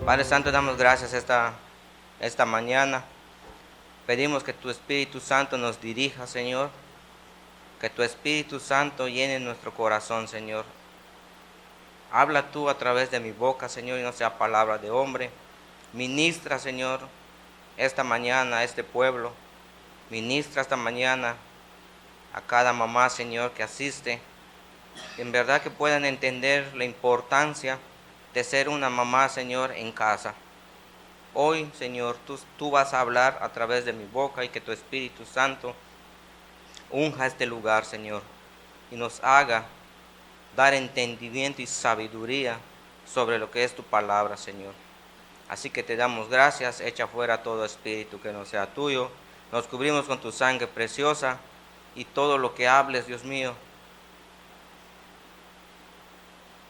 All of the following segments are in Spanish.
Padre Santo, damos gracias esta mañana. Pedimos que tu Espíritu Santo nos dirija, Señor. Que tu Espíritu Santo llene nuestro corazón, Señor. Habla tú a través de mi boca, Señor, y no sea palabra de hombre. Ministra, Señor, esta mañana a este pueblo. Ministra esta mañana a cada mamá, Señor, que asiste. En verdad que puedan entender la importancia de ser una mamá, Señor, en casa. Hoy, Señor, tú vas a hablar a través de mi boca y que tu Espíritu Santo unja este lugar, Señor, y nos haga dar entendimiento y sabiduría sobre lo que es tu palabra, Señor. Así que te damos gracias, echa fuera todo espíritu que no sea tuyo. Nos cubrimos con tu sangre preciosa y todo lo que hables, Dios mío,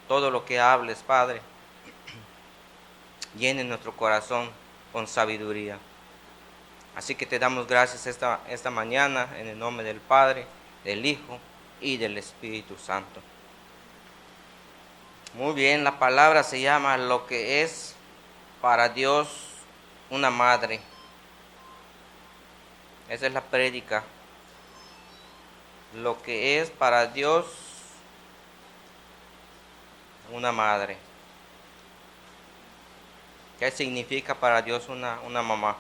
todo lo que hables, Padre, llene nuestro corazón con sabiduría. Así que te damos gracias esta mañana en el nombre del Padre, del Hijo y del Espíritu Santo. Muy bien, la palabra se llama lo que es para Dios una madre. Esa es la prédica. Lo que es para Dios una madre. ¿Qué significa para Dios una mamá?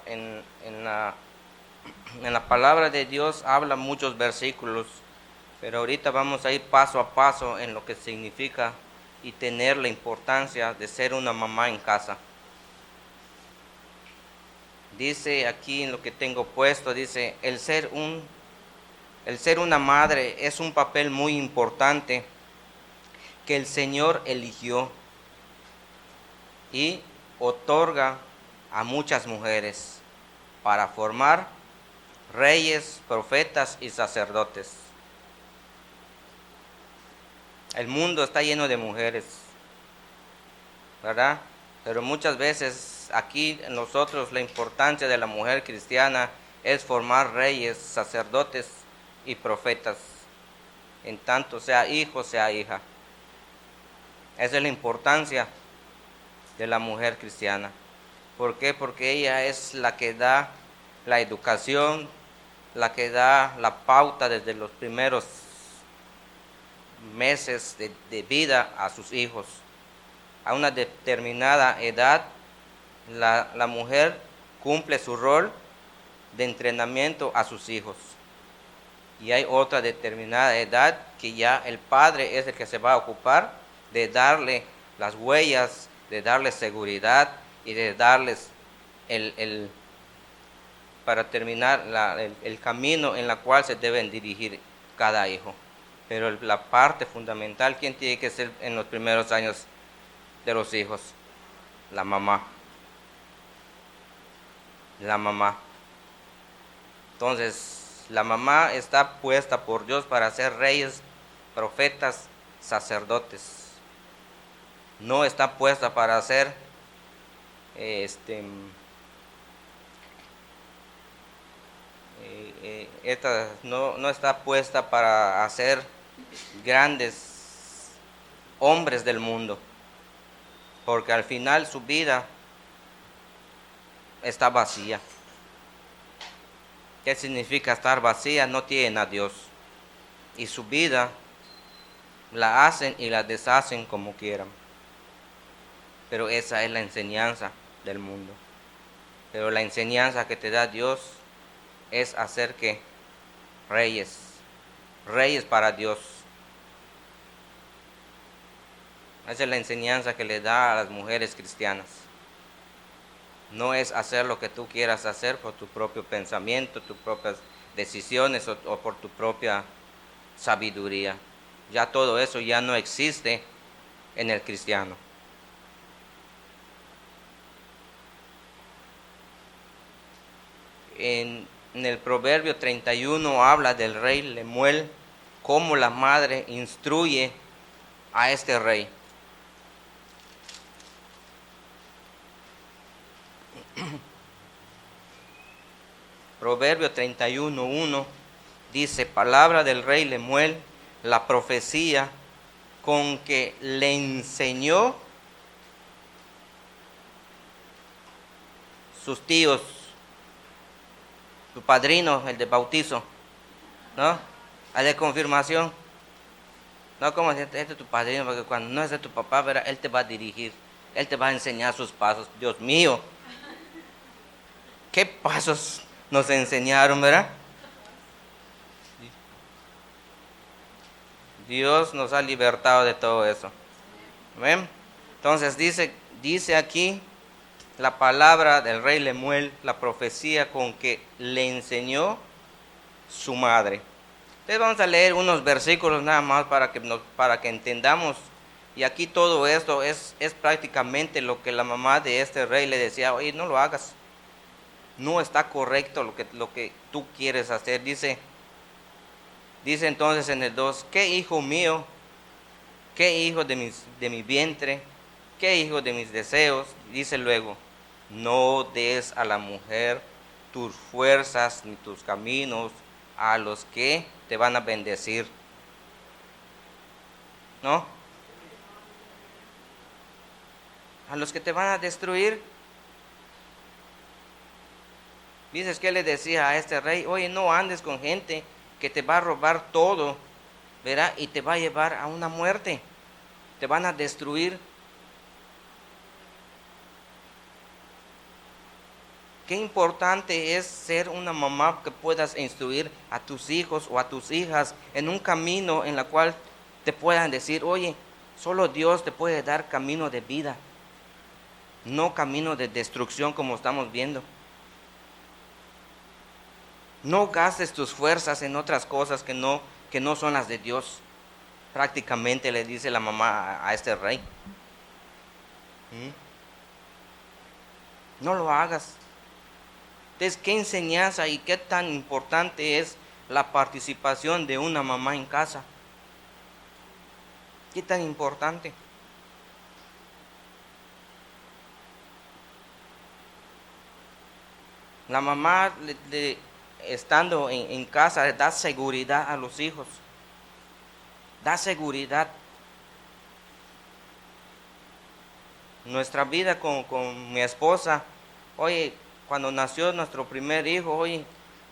En la palabra de Dios habla muchos versículos, pero ahorita vamos a ir paso a paso en lo que significa y tener la importancia de ser una mamá en casa. Dice aquí en lo que tengo puesto, dice, el ser una madre es un papel muy importante que el Señor eligió y otorga a muchas mujeres para formar reyes, profetas y sacerdotes. El mundo está lleno de mujeres, ¿verdad? Pero muchas veces aquí nosotros la importancia de la mujer cristiana es formar reyes, sacerdotes y profetas, en tanto sea hijo, sea hija. Esa es la importancia de la mujer cristiana. ¿Por qué? Porque ella es la que da la educación, la que da la pauta desde los primeros meses de vida a sus hijos. A una determinada edad, la mujer cumple su rol de entrenamiento a sus hijos. Y hay otra determinada edad que ya el padre es el que se va a ocupar de darle las huellas, de darles seguridad y de darles para terminar el camino en la cual se deben dirigir cada hijo. Pero la parte fundamental, ¿quién tiene que ser en los primeros años de los hijos? La mamá. La mamá. Entonces, la mamá está puesta por Dios para ser reyes, profetas, sacerdotes. No está puesta para ser no está puesta para hacer grandes hombres del mundo, porque al final su vida está vacía. ¿Qué significa estar vacía? No tienen a Dios, y su vida la hacen y la deshacen como quieran. Pero esa es la enseñanza del mundo. Pero la enseñanza que te da Dios es hacer que reyes para Dios. Esa es la enseñanza que le da a las mujeres cristianas. No es hacer lo que tú quieras hacer por tu propio pensamiento, tus propias decisiones o por tu propia sabiduría. Ya todo eso ya no existe en el cristiano. En el Proverbio 31 habla del rey Lemuel, cómo la madre instruye a este rey. Proverbio 31:1 dice, palabra del rey Lemuel, la profecía con que le enseñó sus tíos, tu padrino, el de bautizo, ¿no? El de confirmación. No como si este es tu padrino, porque cuando no es de tu papá, ¿verdad? Él te va a dirigir, él te va a enseñar sus pasos. Dios mío, ¿qué pasos nos enseñaron, verdad? Dios nos ha libertado de todo eso. ¿Ven? Entonces dice aquí la palabra del rey Lemuel, la profecía con que le enseñó su madre. Entonces vamos a leer unos versículos nada más para que entendamos. Y aquí todo esto es prácticamente lo que la mamá de este rey le decía: oye, no lo hagas. No está correcto lo que tú quieres hacer. Dice entonces en el 2: ¿qué hijo mío? ¿Qué hijo de mi vientre? ¿Qué hijo de mis deseos? Dice luego: no des a la mujer tus fuerzas ni tus caminos a los que te van a bendecir. ¿No? A los que te van a destruir. Dices que le decía a este rey: oye, no andes con gente que te va a robar todo, ¿verdad? Y te va a llevar a una muerte. Te van a destruir. Qué importante es ser una mamá que puedas instruir a tus hijos o a tus hijas en un camino en la cual te puedan decir: oye, solo Dios te puede dar camino de vida, no camino de destrucción como estamos viendo. No gastes tus fuerzas en otras cosas que no son las de Dios. Prácticamente le dice la mamá a este rey. No lo hagas. Entonces, ¿qué enseñanza y qué tan importante es la participación de una mamá en casa? ¿Qué tan importante? La mamá, estando en casa, le da seguridad a los hijos. Da seguridad. Nuestra vida con mi esposa, oye, cuando nació nuestro primer hijo, oye,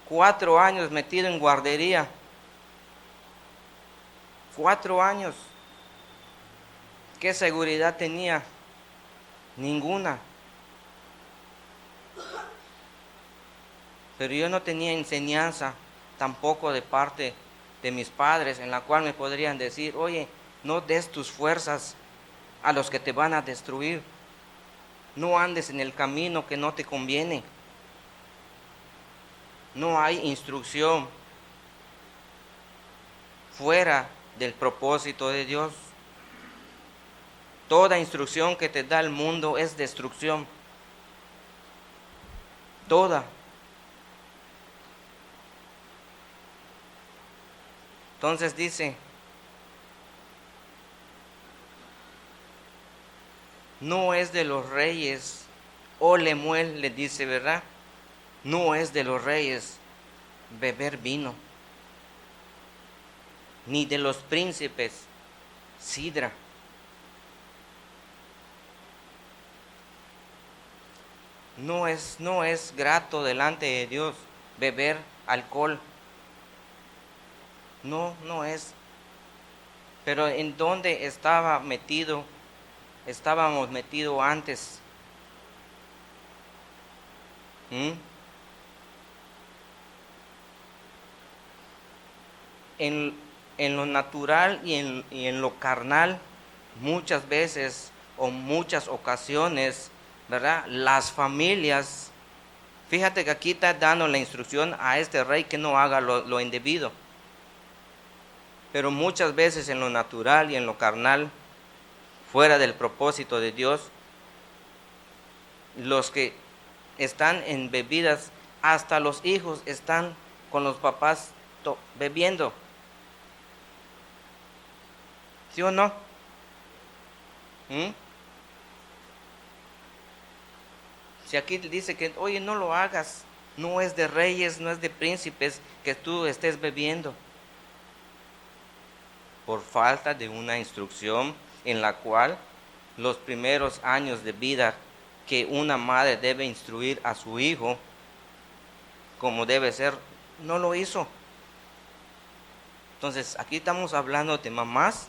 4 años metido en guardería. 4 años. ¿Qué seguridad tenía? Ninguna. Pero yo no tenía enseñanza tampoco de parte de mis padres en la cual me podrían decir: oye, no des tus fuerzas a los que te van a destruir. No andes en el camino que no te conviene. No hay instrucción fuera del propósito de Dios. Toda instrucción que te da el mundo es destrucción. Toda. Entonces dice: no es de los reyes, oh Lemuel, le dice, ¿verdad? No es de los reyes beber vino, ni de los príncipes sidra. No es grato delante de Dios beber alcohol. No es. Pero ¿en dónde estábamos metidos antes? En lo natural y en lo carnal, muchas veces o muchas ocasiones, ¿verdad? Las familias, fíjate que aquí está dando la instrucción a este rey que no haga lo indebido. Pero muchas veces en lo natural y en lo carnal, fuera del propósito de Dios, los que están en bebidas, hasta los hijos están con los papás bebiendo. ¿Sí o no? Si aquí dice que, oye, no lo hagas, no es de reyes, no es de príncipes que tú estés bebiendo. Por falta de una instrucción en la cual los primeros años de vida que una madre debe instruir a su hijo como debe ser, no lo hizo. Entonces, aquí estamos hablando de mamás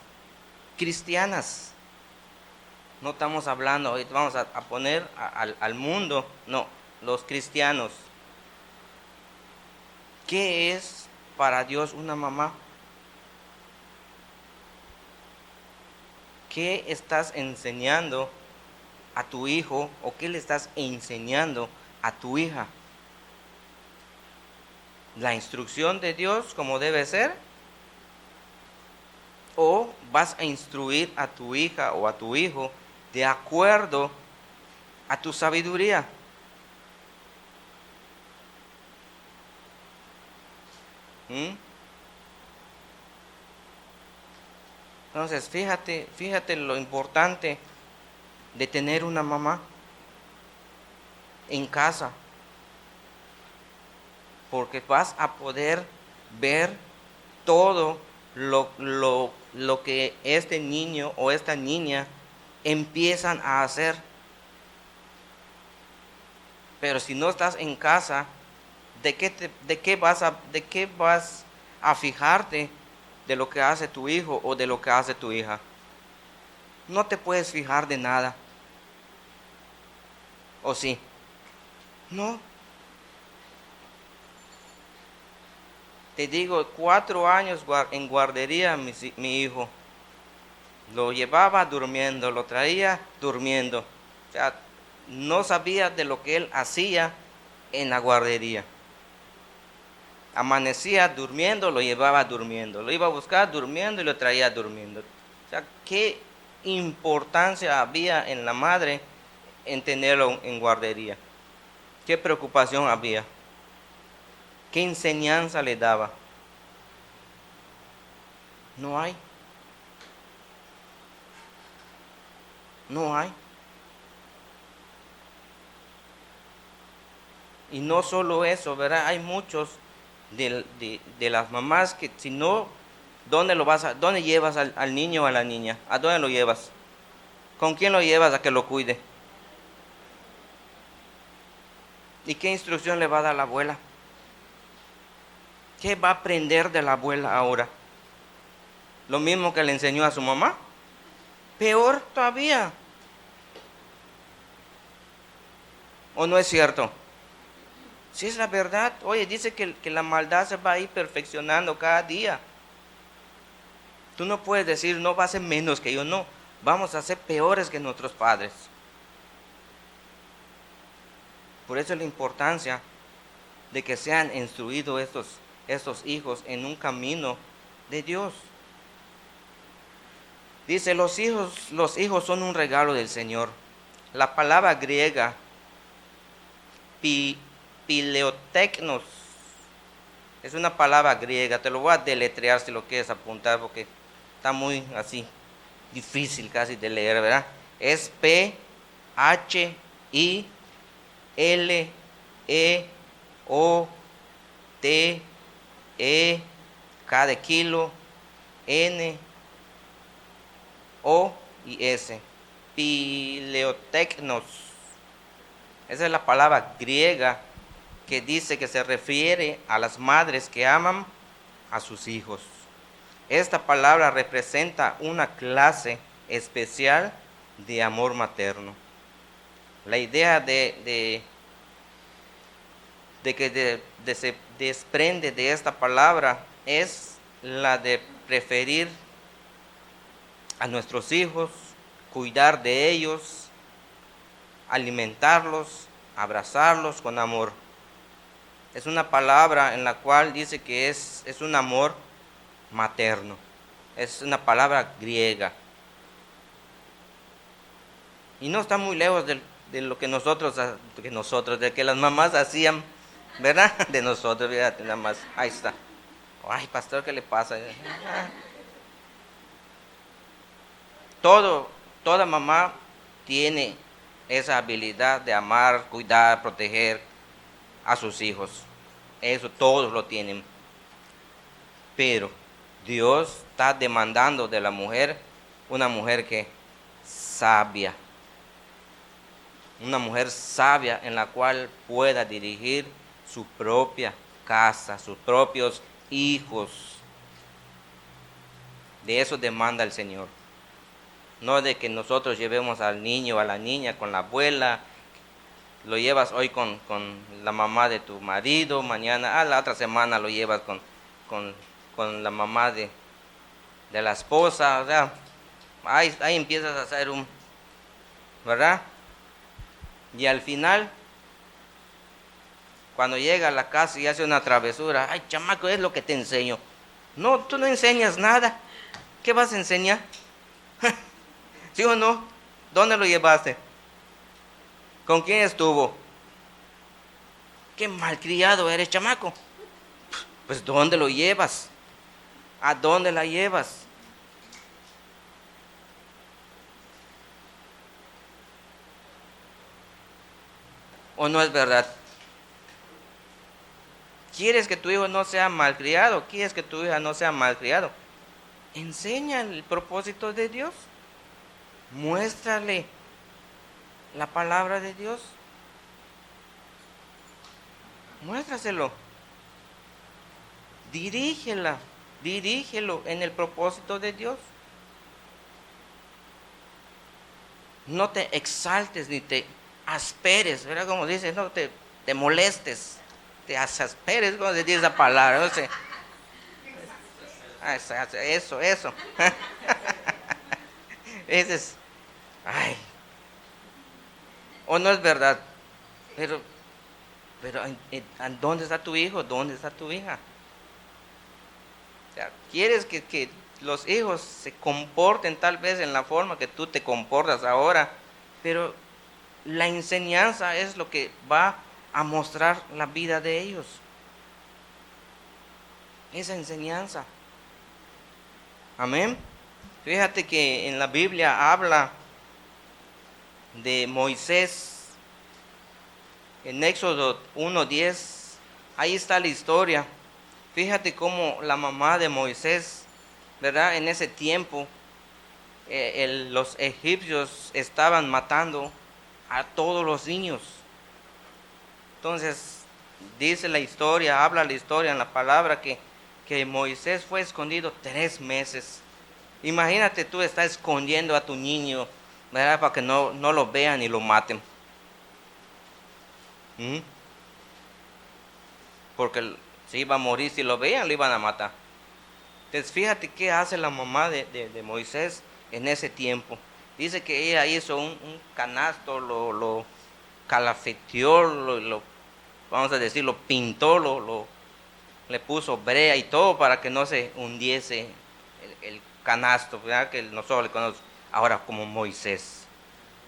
cristianas. No estamos hablando, ahorita vamos a poner al mundo, no, los cristianos. ¿Qué es para Dios una mamá? ¿Qué estás enseñando a tu hijo o qué le estás enseñando a tu hija? ¿La instrucción de Dios como debe ser? ¿O vas a instruir a tu hija o a tu hijo de acuerdo a tu sabiduría? ¿Mm? Entonces, fíjate lo importante de tener una mamá en casa, porque vas a poder ver todo lo que este niño o esta niña empiezan a hacer. Pero si no estás en casa, de qué vas a fijarte de lo que hace tu hijo o de lo que hace tu hija? No te puedes fijar de nada. ¿O sí? No. Te digo, 4 años en guardería mi hijo. Lo llevaba durmiendo, lo traía durmiendo. O sea, no sabía de lo que él hacía en la guardería. Amanecía durmiendo, lo llevaba durmiendo. Lo iba a buscar durmiendo y lo traía durmiendo. O sea, qué importancia había en la madre en tenerlo en guardería. Qué preocupación había. Qué enseñanza le daba. No hay. No hay. Y no solo eso, ¿verdad? Hay muchos de las mamás que si no, ¿dónde llevas al niño o a la niña? ¿A dónde lo llevas? ¿Con quién lo llevas a que lo cuide? ¿Y qué instrucción le va a dar la abuela? ¿Qué va a aprender de la abuela ahora? ¿Lo mismo que le enseñó a su mamá? Peor todavía. ¿O no es cierto? Si es la verdad, oye, dice que la maldad se va a ir perfeccionando cada día. Tú no puedes decir, no va a ser menos que yo, no. Vamos a ser peores que nuestros padres. Por eso la importancia de que sean instruidos estos hijos en un camino de Dios. Dice, los hijos son un regalo del Señor. La palabra griega, pileotecnos, es una palabra griega. Te lo voy a deletrear si lo quieres apuntar porque está muy así, difícil casi de leer, ¿verdad? Es P-H-I-L-E-O-T-E, K de kilo, N-O-I-S. Pileotecnos. Esa es la palabra griega que dice que se refiere a las madres que aman a sus hijos. Esta palabra representa una clase especial de amor materno. La idea de que se desprende de esta palabra es la de preferir a nuestros hijos, cuidar de ellos, alimentarlos, abrazarlos con amor. Es una palabra en la cual dice que es un amor materno. Es una palabra griega. Y no está muy lejos de lo que de que las mamás hacían, ¿verdad? De nosotros, fíjate nada más. Ahí está. Ay, pastor, ¿qué le pasa? Toda mamá tiene esa habilidad de amar, cuidar, proteger a sus hijos. Eso todos lo tienen. Pero Dios está demandando de la mujer una mujer que sabia. una mujer sabia en la cual pueda dirigir su propia casa, sus propios hijos. De eso demanda el Señor. No de que nosotros llevemos al niño o a la niña con la abuela, lo llevas hoy con la mamá de tu marido, mañana, la otra semana lo llevas con, con la mamá de la esposa, o sea, ahí empiezas a hacer ¿verdad? Y al final, cuando llega a la casa y hace una travesura, ay, chamaco, es lo que te enseño. No, tú no enseñas nada. ¿Qué vas a enseñar? ¿Sí o no? ¿Dónde lo llevaste? ¿Con quién estuvo? Qué malcriado eres, chamaco. Pues ¿dónde lo llevas? ¿A dónde la llevas? ¿O no es verdad? ¿Quieres que tu hijo no sea malcriado? ¿Quieres que tu hija no sea malcriado? Enseña el propósito de Dios. Muéstrale la palabra de Dios. Muéstraselo. Dirígelo en el propósito de Dios. No te exaltes ni te asperes, ¿verdad? Como dice, no te molestes, te asperes, como se dice esa palabra, no sé. Eso. Ese es, ay, o no es verdad, pero, ¿dónde está tu hijo? ¿Dónde está tu hija? O sea, ¿quieres que los hijos se comporten tal vez en la forma que tú te comportas ahora? Pero la enseñanza es lo que va a mostrar la vida de ellos. Esa enseñanza. Amén. Fíjate que en la Biblia habla de Moisés, en Éxodo 1:10, ahí está la historia. Fíjate cómo la mamá de Moisés, ¿verdad? En ese tiempo, los egipcios estaban matando a todos los niños. Entonces, dice la historia, habla la historia en la palabra que Moisés fue escondido 3 meses. Imagínate tú estás escondiendo a tu niño, ¿verdad? Para que no lo vean y lo maten. ¿Mm? Porque si iba a morir, si lo veían, lo iban a matar. Entonces fíjate qué hace la mamá de Moisés en ese tiempo. Dice que ella hizo un canasto, lo calafeteó, vamos a decir, lo pintó, le puso brea y todo para que no se hundiese el canasto, ¿verdad? Que nosotros le conocemos ahora como Moisés,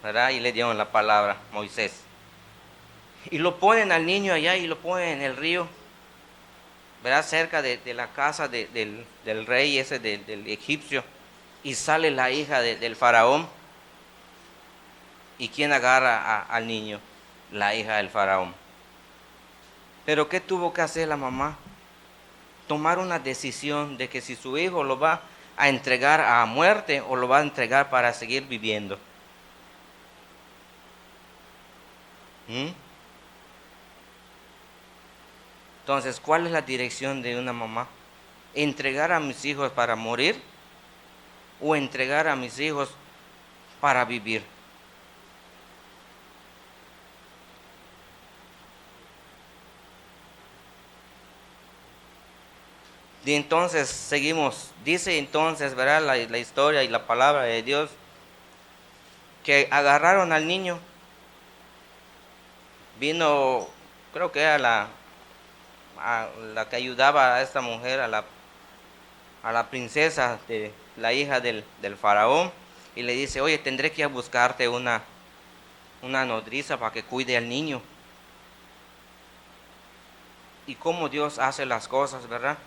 ¿verdad? Y le dieron la palabra Moisés. Y lo ponen al niño allá y lo ponen en el río, ¿verdad? Cerca de la casa del rey ese, del egipcio. Y sale la hija del faraón. ¿Y quién agarra al niño? La hija del faraón. Pero ¿qué tuvo que hacer la mamá? Tomar una decisión de que si su hijo lo va a entregar a muerte o lo va a entregar para seguir viviendo. ¿Mm? Entonces, ¿cuál es la dirección de una mamá? ¿Entregar a mis hijos para morir o entregar a mis hijos para vivir? Y entonces seguimos, dice entonces, ¿verdad? La historia y la palabra de Dios, que agarraron al niño. Vino, creo que era la que ayudaba a esta mujer, a la princesa, la hija del faraón, y le dice, oye, tendré que ir a buscarte una nodriza para que cuide al niño. Y cómo Dios hace las cosas, ¿verdad?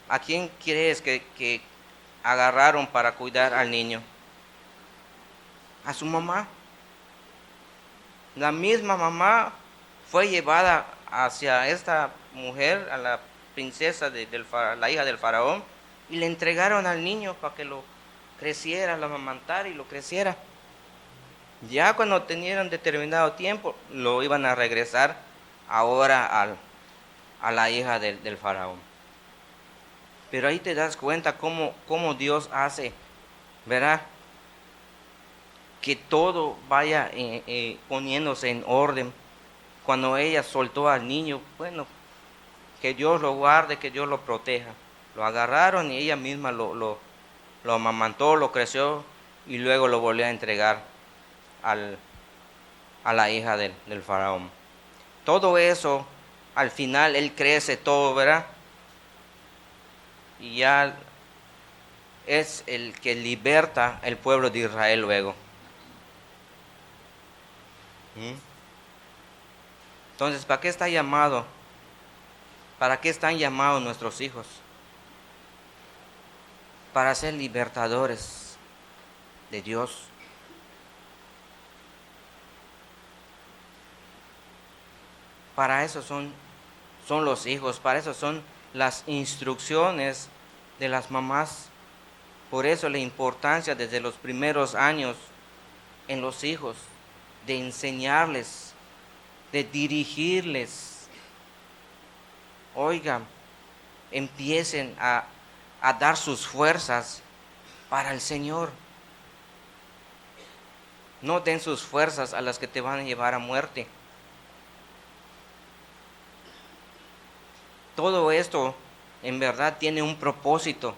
¿A quién crees que agarraron para cuidar al niño? A su mamá. La misma mamá fue llevada hacia esta mujer, a la princesa, la hija del faraón, y le entregaron al niño para que lo creciera, lo amamantara y lo creciera. Ya cuando tenían determinado tiempo, lo iban a regresar ahora a la hija del faraón. Pero ahí te das cuenta cómo Dios hace, ¿verdad? Que todo vaya poniéndose en orden. Cuando ella soltó al niño, bueno, que Dios lo guarde, que Dios lo proteja. Lo agarraron y ella misma lo amamantó, lo creció y luego lo volvió a entregar a la hija del faraón. Todo eso, al final él crece todo, ¿verdad? Y ya es el que liberta el pueblo de Israel luego. ¿Mm? Entonces, ¿para qué está llamado? ¿Para qué están llamados nuestros hijos? Para ser libertadores de Dios. Para eso son los hijos, para eso son las instrucciones de las mamás. Por eso la importancia desde los primeros años en los hijos, de enseñarles, de dirigirles. Oigan, empiecen a dar sus fuerzas para el Señor. No den sus fuerzas a las que te van a llevar a muerte. Todo esto en verdad tiene un propósito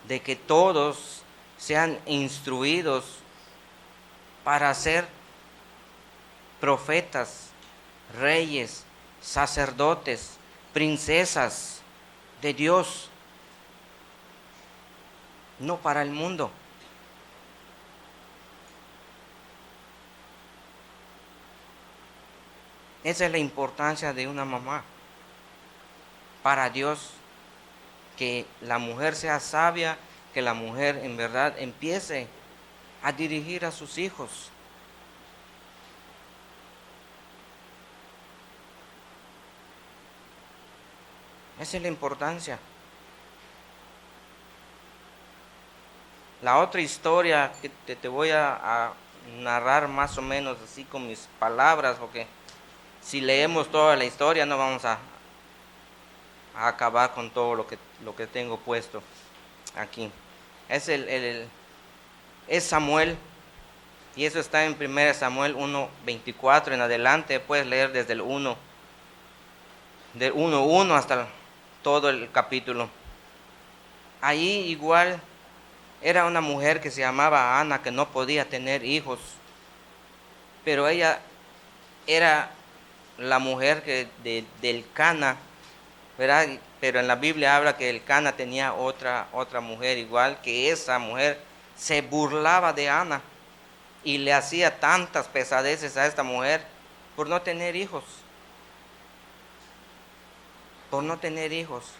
de que todos sean instruidos para ser profetas, reyes, sacerdotes, princesas de Dios, no para el mundo. Esa es la importancia de una mamá. Para Dios, que la mujer sea sabia, que la mujer en verdad empiece a dirigir a sus hijos. Esa es la importancia. La otra historia que te voy a narrar más o menos así con mis palabras, porque si leemos toda la historia no vamos a acabar con todo lo que tengo puesto aquí. Es Samuel, y eso está en 1 Samuel 1:24 en adelante. Puedes leer desde el 1, del 1:1 hasta todo el capítulo. Ahí igual era una mujer que se llamaba Ana, que no podía tener hijos, pero ella era la mujer del Cana, ¿verdad? Pero en la Biblia habla que el Cana tenía otra mujer igual, que esa mujer se burlaba de Ana y le hacía tantas pesadeces a esta mujer por no tener hijos. Por no tener hijos.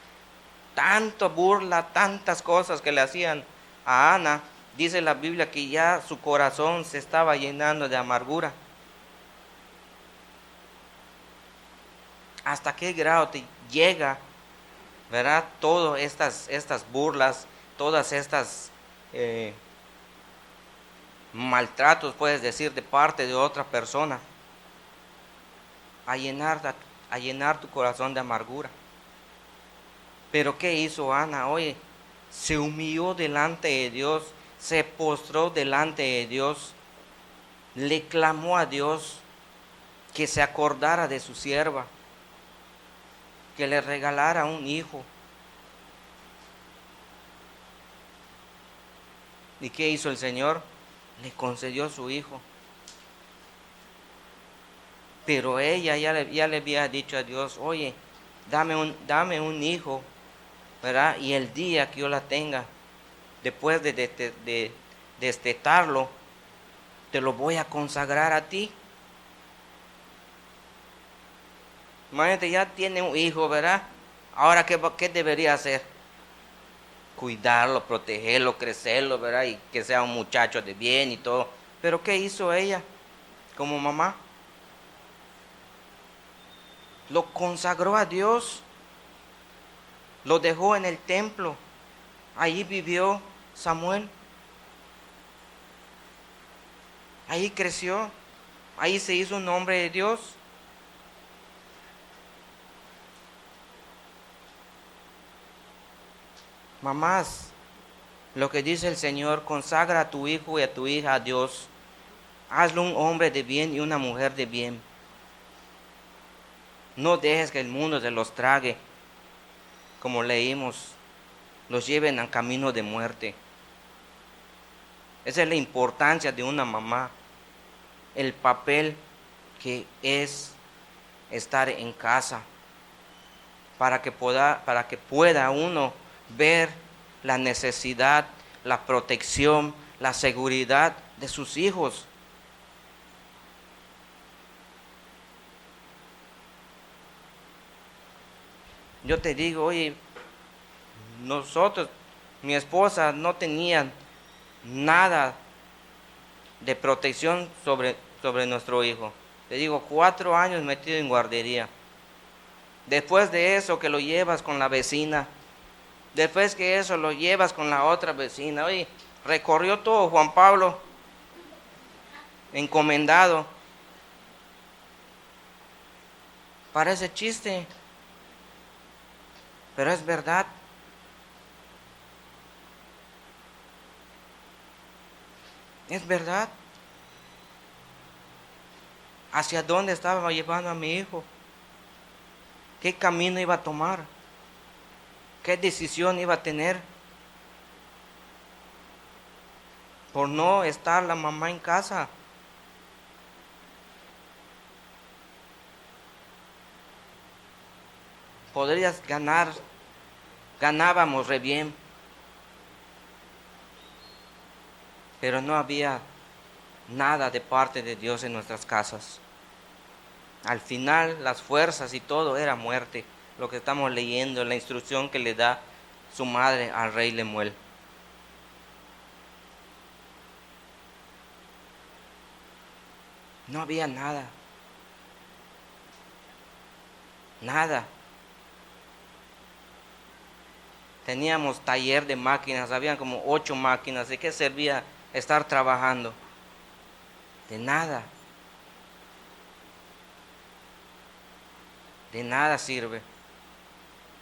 Tanto burla, tantas cosas que le hacían a Ana. Dice la Biblia que ya su corazón se estaba llenando de amargura. ¿Hasta qué grado te llega, verdad? Todas estas burlas, todas estas maltratos, puedes decir, de parte de otra persona, a llenar tu corazón de amargura. Pero ¿qué hizo Ana? Oye, se humilló delante de Dios, se postró delante de Dios, le clamó a Dios que se acordara de su sierva, que le regalara un hijo. ¿Y qué hizo el Señor? Le concedió su hijo. Pero ella ya le había dicho a Dios, oye, dame un hijo, ¿verdad? Y el día que yo la tenga, después de destetarlo, te lo voy a consagrar a ti. Imagínate, ya tiene un hijo, ¿verdad? Ahora, ¿qué debería hacer? Cuidarlo, protegerlo, crecerlo, ¿verdad? Y que sea un muchacho de bien y todo. Pero ¿qué hizo ella como mamá? Lo consagró a Dios, lo dejó en el templo. Allí vivió Samuel. Ahí creció, ahí se hizo un hombre de Dios. Mamás, lo que dice el Señor, consagra a tu hijo y a tu hija a Dios. Hazlo un hombre de bien y una mujer de bien. No dejes que el mundo se los trague, como leímos, los lleven al camino de muerte. Esa es la importancia de una mamá, el papel que es estar en casa, para que pueda uno ver la necesidad, la protección, la seguridad de sus hijos. Yo te digo, oye, nosotros, mi esposa no tenía nada de protección sobre nuestro hijo. Te digo, 4 años metido en guardería. Después de eso que lo llevas con la vecina, después que eso lo llevas con la otra vecina. Oye, recorrió todo Juan Pablo, encomendado. Parece chiste, pero es verdad. Es verdad. ¿Hacia dónde estaba llevando a mi hijo? ¿Qué camino iba a tomar? ¿Qué decisión iba a tener? Por no estar la mamá en casa. Podrías ganábamos re bien, pero no había nada de parte de Dios en nuestras casas. Al final las fuerzas y todo era muerte, lo que estamos leyendo, la instrucción que le da su madre al rey Lemuel. No había nada, nada. Teníamos taller de máquinas, habían como 8 máquinas. ¿De qué servía estar trabajando? De nada. De nada sirve.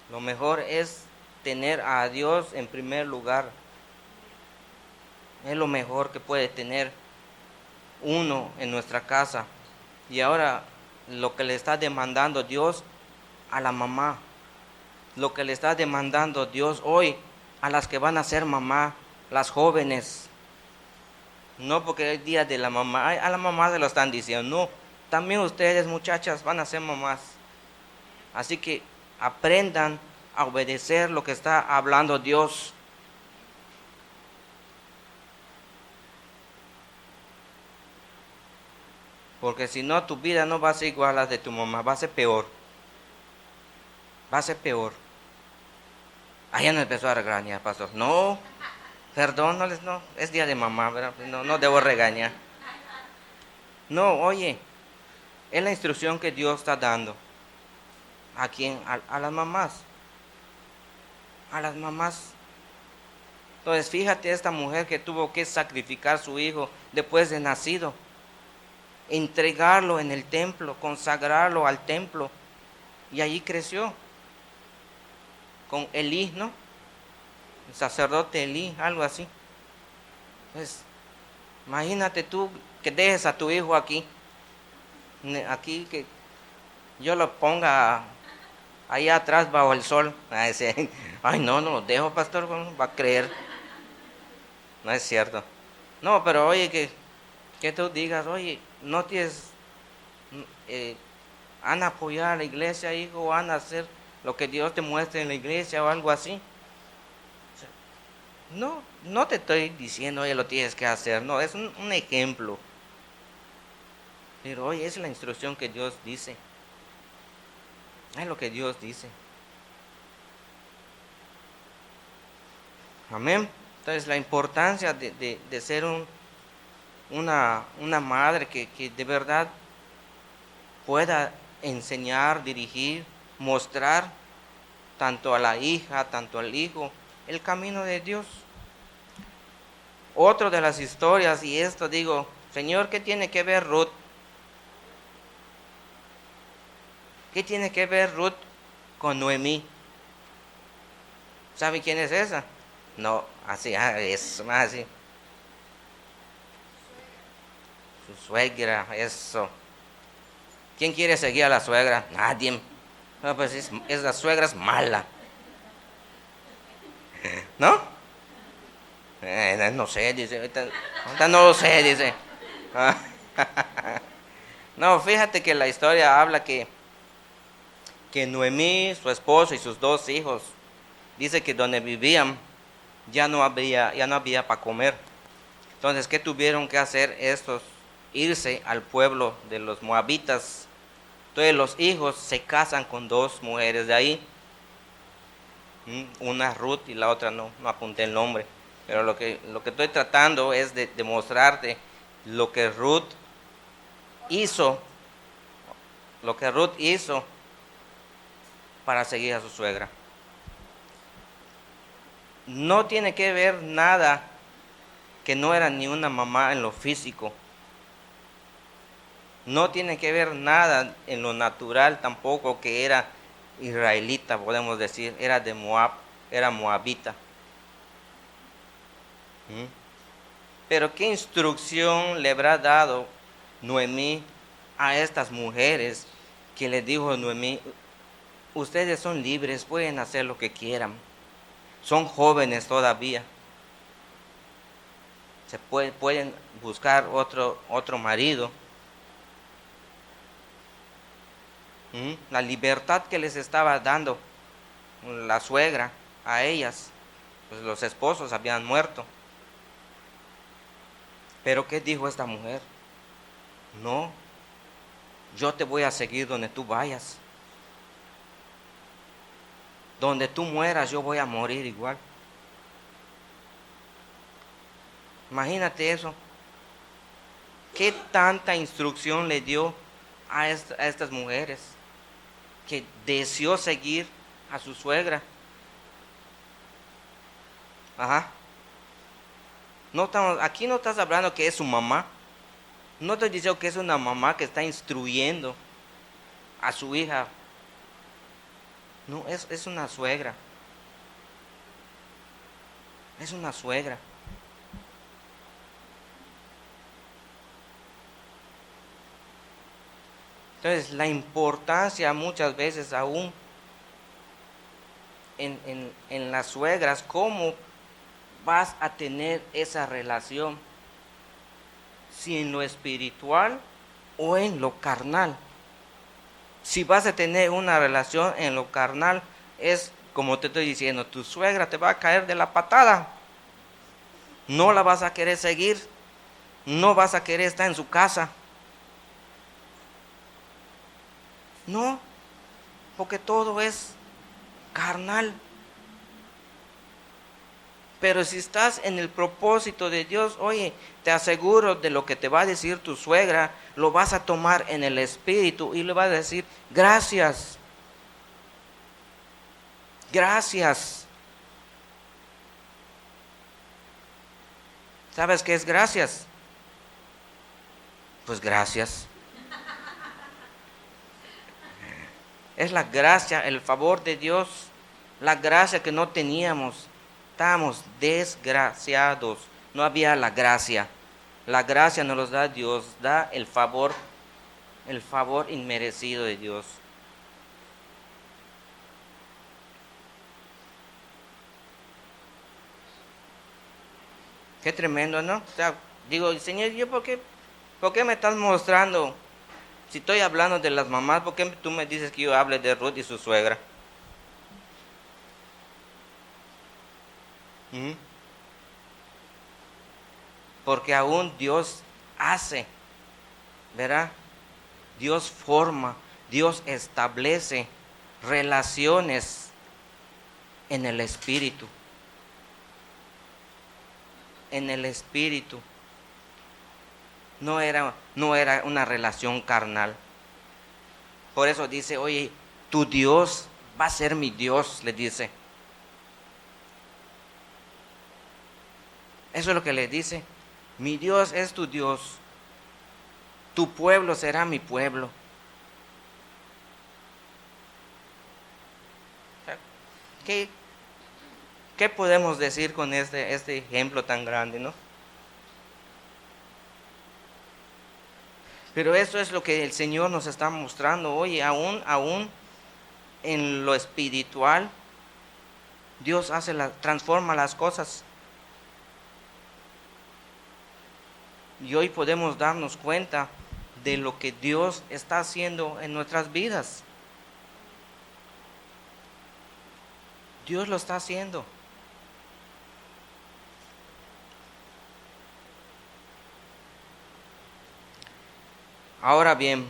Lo mejor es tener a Dios en primer lugar. Es lo mejor que puede tener uno en nuestra casa. Y ahora lo que le está demandando Dios a la mamá, lo que le está demandando Dios hoy a las que van a ser mamá, las jóvenes. No porque es día de la mamá, a la mamá se lo están diciendo, no, también ustedes muchachas van a ser mamás. Así que aprendan a obedecer lo que está hablando Dios. Porque si no, tu vida no va a ser igual a la de tu mamá, va a ser peor. Va a ser peor. Allá no empezó a regañar, pastor. No, perdón, no, es día de mamá, ¿verdad? No debo regañar. No, oye, es la instrucción que Dios está dando. ¿A quién? A las mamás. A las mamás. Entonces, fíjate esta mujer que tuvo que sacrificar a su hijo después de nacido. Entregarlo en el templo, consagrarlo al templo. Y allí creció. Con Elí, ¿no? El sacerdote Elí, algo así. Pues, imagínate tú que dejes a tu hijo aquí. Aquí que yo lo ponga ahí atrás bajo el sol. Ay, no lo dejo, pastor, va a creer. No es cierto. No, pero oye, que tú digas, oye, no tienes, han a apoyar a la iglesia, hijo, o han a hacer lo que Dios te muestre en la iglesia o algo así. No, no te estoy diciendo, oye, lo tienes que hacer, no, es un ejemplo. Pero oye, es la instrucción que Dios dice. Es lo que Dios dice. Amén. Entonces la importancia de ser una madre que de verdad pueda enseñar, dirigir, mostrar tanto a la hija, tanto al hijo, el camino de Dios. Otro de las historias, y esto digo, Señor, ¿qué tiene que ver Ruth? ¿Qué tiene que ver Ruth con Noemí? ¿Sabe quién es esa? No, así, es más así. Su suegra, eso. ¿Quién quiere seguir a la suegra? Nadie. No, pues es la suegra es mala. ¿No? No sé, dice. Ahorita no lo sé, dice. Ah, no, fíjate que la historia habla que Noemí, su esposo y sus 2 hijos, dice que donde vivían ya no había para comer. Entonces, ¿qué tuvieron que hacer estos? Irse al pueblo de los moabitas. Entonces los hijos se casan con 2 mujeres de ahí. Una Ruth y la otra no apunté el nombre. Pero lo que estoy tratando es de demostrarte lo que Ruth hizo, lo que Ruth hizo para seguir a su suegra. No tiene que ver nada que no era ni una mamá en lo físico. No tiene que ver nada en lo natural tampoco, que era israelita, podemos decir, era de Moab, era moabita. ¿Mm? Pero ¿qué instrucción le habrá dado Noemí a estas mujeres, que le dijo Noemí: ustedes son libres, pueden hacer lo que quieran, son jóvenes todavía, pueden buscar otro marido? La libertad que les estaba dando la suegra a ellas, pues los esposos habían muerto. Pero ¿qué dijo esta mujer? No, yo te voy a seguir donde tú vayas. Donde tú mueras, yo voy a morir igual. Imagínate eso. ¿Qué tanta instrucción le dio a estas mujeres, que deseó seguir a su suegra? Ajá. Aquí no estás hablando que es su mamá. No estoy diciendo que es una mamá que está instruyendo a su hija. No, es una suegra. Es una suegra. Entonces, la importancia muchas veces aún en las suegras, cómo vas a tener esa relación, si en lo espiritual o en lo carnal. Si vas a tener una relación en lo carnal, es como te estoy diciendo, tu suegra te va a caer de la patada, no la vas a querer seguir, no vas a querer estar en su casa. No, porque todo es carnal. Pero si estás en el propósito de Dios, oye, te aseguro de lo que te va a decir tu suegra, lo vas a tomar en el espíritu y le vas a decir: gracias, gracias. ¿Sabes qué es gracias? Pues gracias. Es la gracia, el favor de Dios, la gracia que no teníamos. Estábamos desgraciados, no había la gracia. La gracia nos los da Dios, da el favor inmerecido de Dios. Qué tremendo, ¿no? O sea, digo, Señor, ¿yo por qué me estás mostrando? Si estoy hablando de las mamás, ¿por qué tú me dices que yo hable de Ruth y su suegra? ¿Mm? Porque aún Dios hace, ¿verdad? Dios forma, Dios establece relaciones en el espíritu. En el espíritu. No era una relación carnal. Por eso dice: oye, tu Dios va a ser mi Dios, le dice. Eso es lo que le dice. Mi Dios es tu Dios. Tu pueblo será mi pueblo. O sea, ¿qué podemos decir con este ejemplo tan grande, no? Pero eso es lo que el Señor nos está mostrando hoy, aún en lo espiritual, Dios transforma las cosas. Y hoy podemos darnos cuenta de lo que Dios está haciendo en nuestras vidas. Dios lo está haciendo. Ahora bien,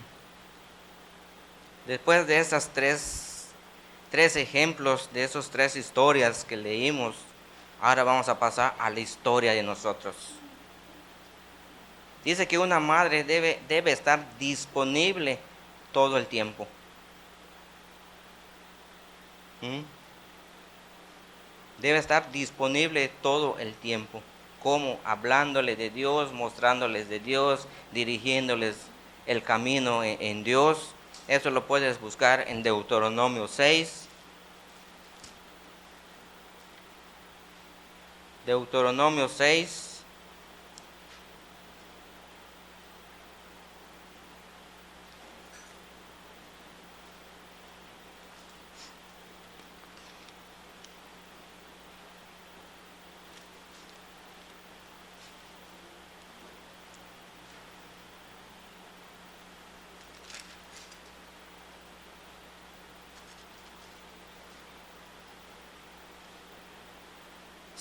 después de esas tres ejemplos, de esas tres historias que leímos, ahora vamos a pasar a la historia de nosotros. Dice que una madre debe estar disponible todo el tiempo. ¿Mm? Debe estar disponible todo el tiempo. Como hablándole de Dios, mostrándoles de Dios, dirigiéndoles el camino en Dios. Eso lo puedes buscar en Deuteronomio 6. Deuteronomio 6.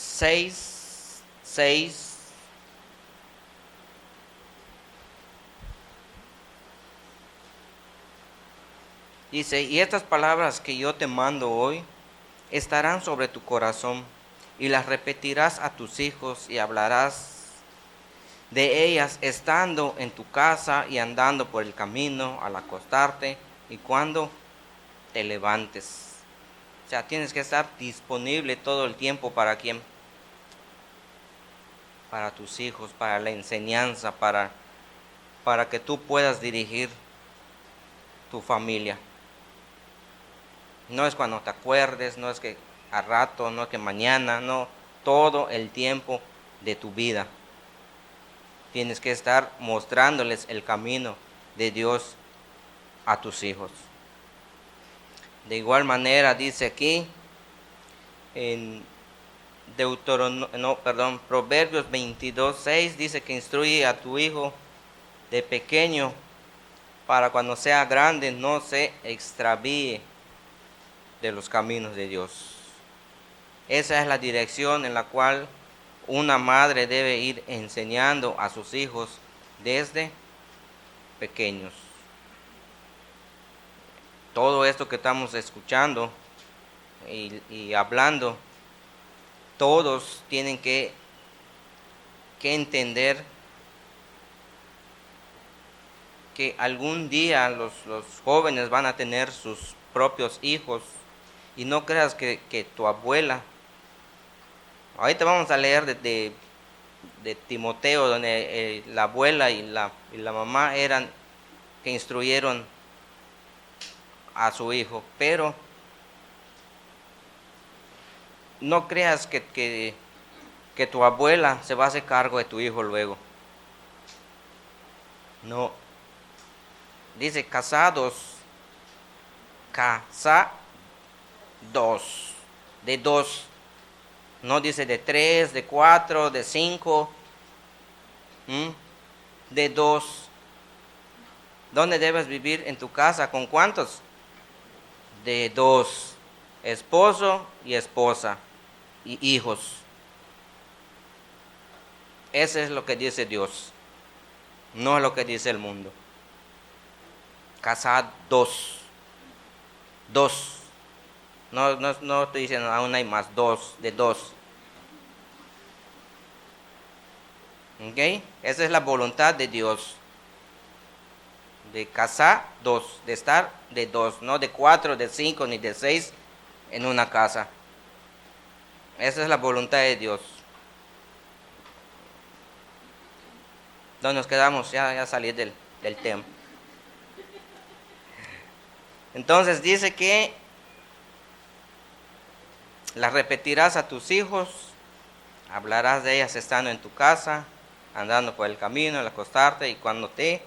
Seis, 6. Dice, y estas palabras que yo te mando hoy estarán sobre tu corazón, y las repetirás a tus hijos, y hablarás de ellas estando en tu casa y andando por el camino al acostarte y cuando te levantes. O sea, tienes que estar disponible todo el tiempo. ¿Para quién? Para tus hijos, para la enseñanza, para que tú puedas dirigir tu familia. No es cuando te acuerdes, no es que a rato, no es que mañana, no, todo el tiempo de tu vida. Tienes que estar mostrándoles el camino de Dios a tus hijos. De igual manera dice aquí en Proverbios 22:6 dice que instruye a tu hijo de pequeño para cuando sea grande no se extravíe de los caminos de Dios. Esa es la dirección en la cual una madre debe ir enseñando a sus hijos desde pequeños. Todo esto que estamos escuchando y hablando, todos tienen que entender que algún día los jóvenes van a tener sus propios hijos. Y no creas que tu abuela, ahorita vamos a leer de Timoteo, donde la abuela y la mamá eran que instruyeron a su hijo, pero no creas que tu abuela se va a hacer cargo de tu hijo luego. No. Dice casados, de dos. No dice de 3, de 4, de 5, de 2. ¿Dónde debes vivir en tu casa? ¿Con cuántos? De 2. Esposo y esposa y hijos. Eso es lo que dice Dios. No es lo que dice el mundo. Casad 2. 2. No estoy diciendo aún hay más. 2. De 2. ¿Ok? Esa es la voluntad de Dios. De casar 2. De estar de 2. No de 4, de 5 ni de 6 en una casa. Esa es la voluntad de Dios. ¿Dónde nos quedamos? Ya salí de él. del tema. Entonces dice que las repetirás a tus hijos, hablarás de ellas estando en tu casa, andando por el camino, al acostarte, y cuando te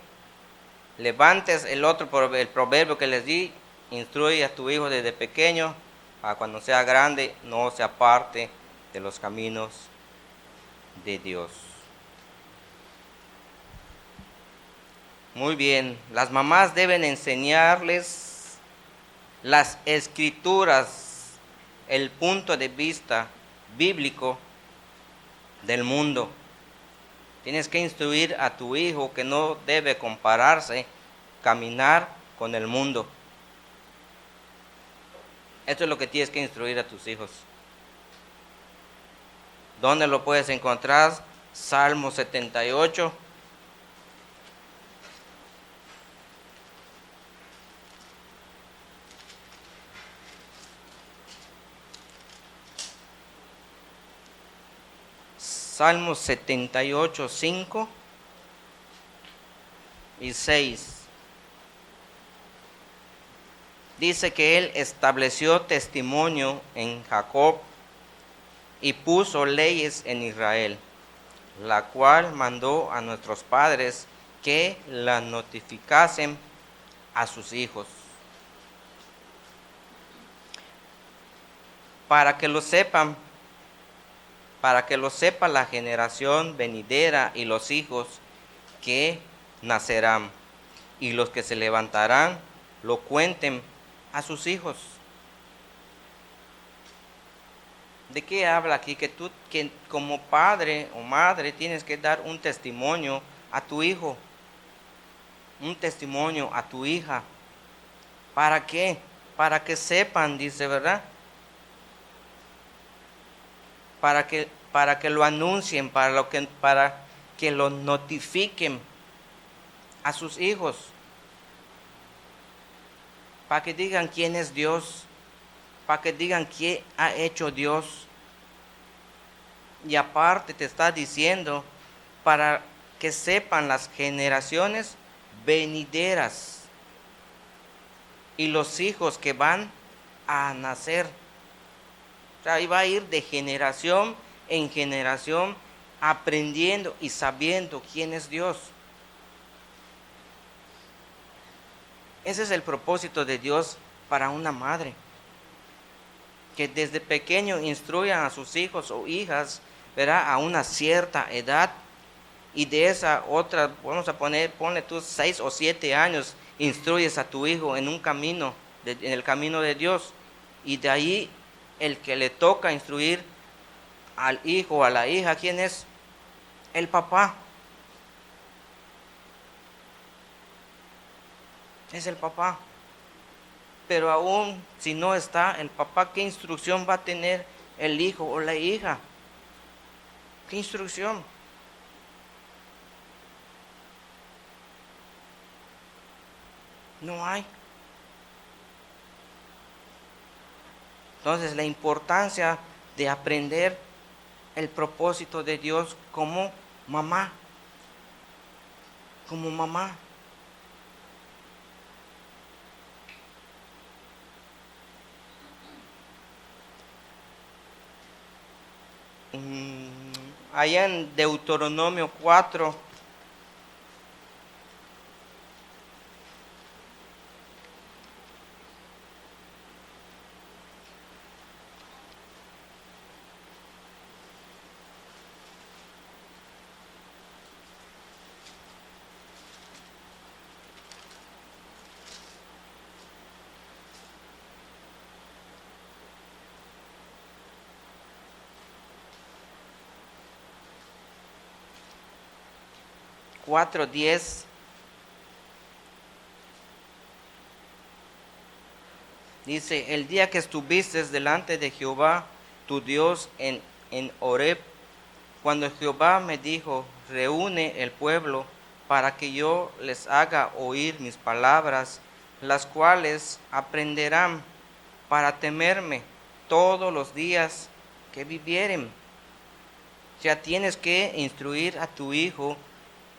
levantes, el proverbio que les di, instruye a tu hijo desde pequeño, para cuando sea grande no se aparte de los caminos de Dios. Muy bien, las mamás deben enseñarles las escrituras, el punto de vista bíblico del mundo. Tienes que instruir a tu hijo que no debe compararse, caminar con el mundo. Esto es lo que tienes que instruir a tus hijos. ¿Dónde lo puedes encontrar? Salmo 78. Salmo 78, 5 y 6. Dice que Él estableció testimonio en Jacob y puso leyes en Israel, la cual mandó a nuestros padres que la notificasen a sus hijos, para que lo sepan, para que lo sepa la generación venidera y los hijos que nacerán, y los que se levantarán lo cuenten a sus hijos. ¿De qué habla aquí? Que tú, que como padre o madre, tienes que dar un testimonio a tu hijo, un testimonio a tu hija. ¿Para qué? Para que sepan, dice, ¿verdad? Para que lo anuncien, para que lo notifiquen a sus hijos, para que digan quién es Dios, para que digan qué ha hecho Dios. Y aparte te está diciendo para que sepan las generaciones venideras y los hijos que van a nacer. O sea, ahí va a ir de generación en generación aprendiendo y sabiendo quién es Dios. Ese es el propósito de Dios para una madre. Que desde pequeño instruyan a sus hijos o hijas, ¿verdad? A una cierta edad. Y de esa otra, vamos a ponle tú 6 o 7 años, instruyes a tu hijo en un camino, en el camino de Dios. Y de ahí el que le toca instruir al hijo o a la hija, ¿quién es? El papá. Es el papá. Pero aún si no está el papá, ¿qué instrucción va a tener el hijo o la hija? ¿Qué instrucción? No hay. Entonces la importancia de aprender el propósito de Dios como mamá. Como mamá. Allá en Deuteronomio 4, cuatro 10. Dice, el día que estuviste delante de Jehová, tu Dios, en Horeb, cuando Jehová me dijo, reúne el pueblo para que yo les haga oír mis palabras, las cuales aprenderán para temerme todos los días que vivieren. Ya tienes que instruir a tu hijo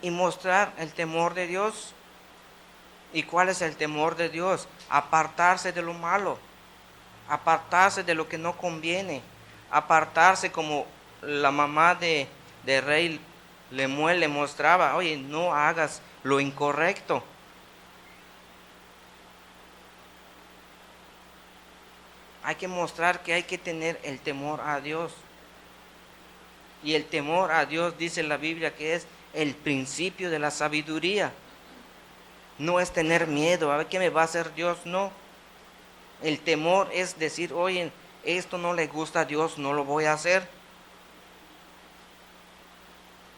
y mostrar el temor de Dios. ¿Y cuál es el temor de Dios? Apartarse de lo malo, apartarse de lo que no conviene, apartarse como la mamá de rey Lemuel le mostraba, oye, no hagas lo incorrecto. Hay que mostrar que hay que tener el temor a Dios. Y el temor a Dios dice la Biblia que es el principio de la sabiduría. No es tener miedo, a ver qué me va a hacer Dios, no. El temor es decir, oye, esto no le gusta a Dios, no lo voy a hacer.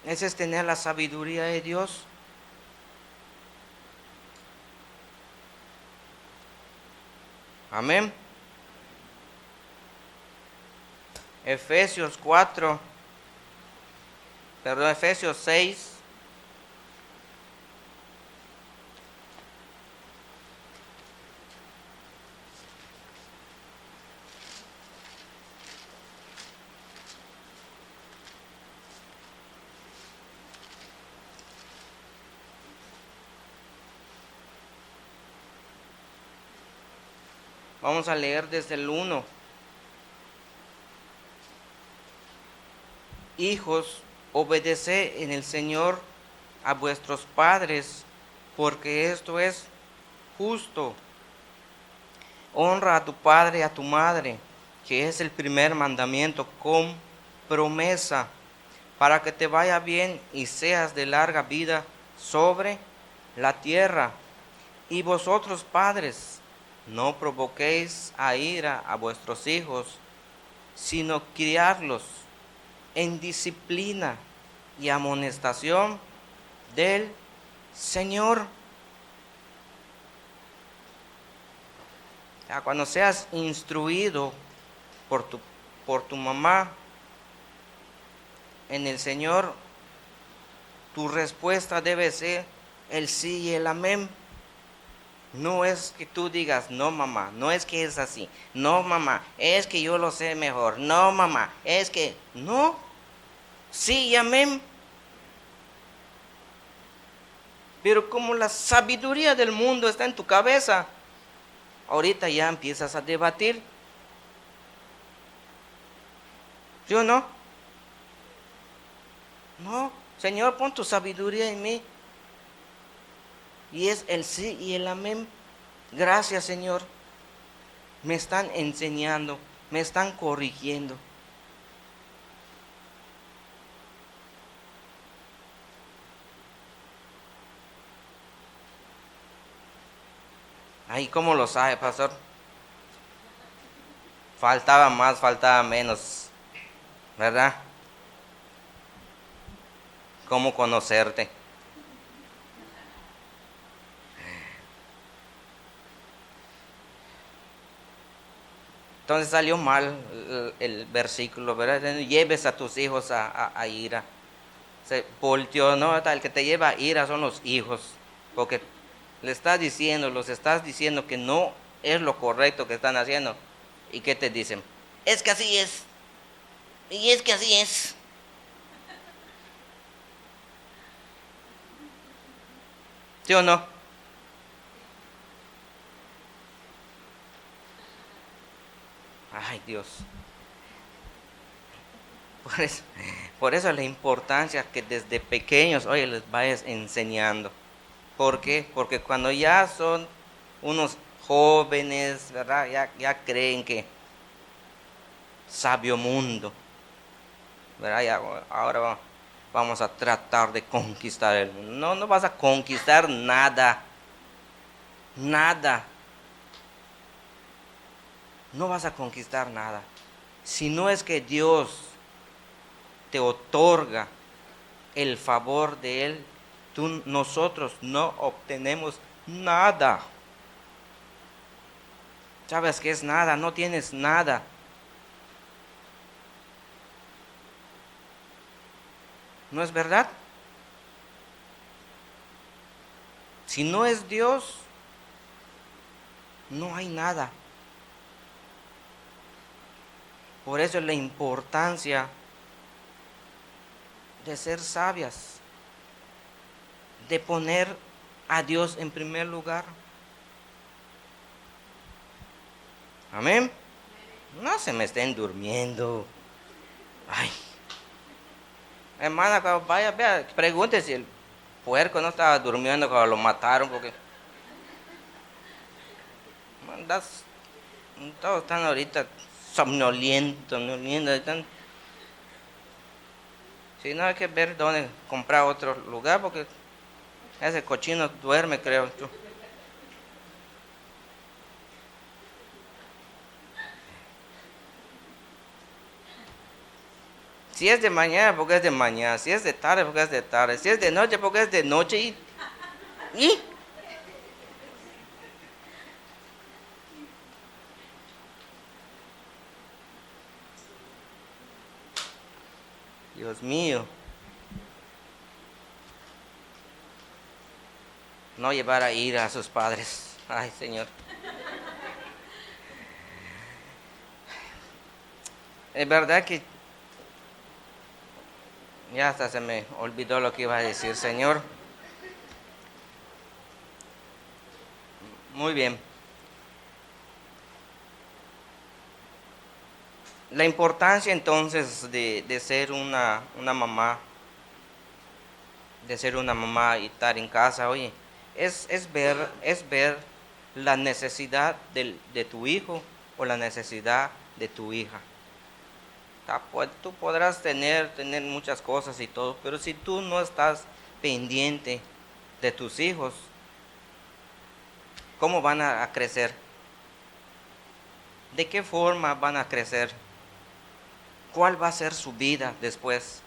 Ese es tener la sabiduría de Dios. Amén. Efesios 4, perdón, Efesios 6. Vamos a leer desde el 1. Hijos, obedeced en el Señor a vuestros padres, porque esto es justo. Honra a tu padre y a tu madre, que es el primer mandamiento con promesa, para que te vaya bien y seas de larga vida sobre la tierra. Y vosotros, padres, no provoquéis a ira a vuestros hijos, sino criarlos en disciplina y amonestación del Señor. Cuando seas instruido por tu mamá en el Señor, tu respuesta debe ser el sí y el amén. No es que tú digas, no mamá, no es que es así, no mamá, es que yo lo sé mejor, no mamá, es que, no, sí y amén. Pero como la sabiduría del mundo está en tu cabeza, ahorita ya empiezas a debatir. ¿Sí o no? No, Señor, pon tu sabiduría en mí. Y es el sí y el amén. Gracias, Señor. Me están enseñando, me están corrigiendo. Ay, ¿cómo lo sabe, pastor? Faltaba más, faltaba menos, ¿verdad? ¿Cómo conocerte? Entonces salió mal el versículo, ¿verdad? Lleves a tus hijos a ira. Se volteó, ¿no? El que te lleva a ira son los hijos, porque los estás diciendo que no es lo correcto que están haciendo. ¿Y qué te dicen? Es que así es. Y es que así es. ¿Sí o no? Ay, Dios. Por eso, por eso la importancia que desde pequeños, oye, les vayas enseñando. ¿Por qué? Porque cuando ya son unos jóvenes, ¿verdad? Ya creen que sabio mundo, ¿verdad? Ahora vamos a tratar de conquistar el mundo. No, no vas a conquistar nada. Nada. No vas a conquistar nada. Si no es que Dios te otorga el favor de Él, nosotros no obtenemos nada. ¿Sabes qué es nada? No tienes nada. ¿No es verdad? Si no es Dios, no hay nada. Por eso es la importancia de ser sabias, de poner a Dios en primer lugar. Amén. No se me estén durmiendo. Ay. Hermana, cuando vaya, vea, pregunte si el puerco no estaba durmiendo cuando lo mataron, porque mandas, todos están ahorita somnolientos, están. Si no, hay que ver dónde comprar otro lugar, porque ese cochino duerme, creo yo. Si es de mañana, porque es de mañana. Si es de tarde, porque es de tarde. Si es de noche, porque es de noche. Y Dios mío. No llevar a ira a sus padres. Ay, Señor. Es verdad que ya hasta se me olvidó lo que iba a decir, Señor. Muy bien. La importancia entonces de ser una mamá, de ser una mamá y estar en casa, oye, es ver la necesidad de tu hijo o la necesidad de tu hija. Tú podrás tener muchas cosas y todo, pero si tú no estás pendiente de tus hijos, ¿cómo van a crecer? ¿De qué forma van a crecer? ¿Cuál va a ser su vida después?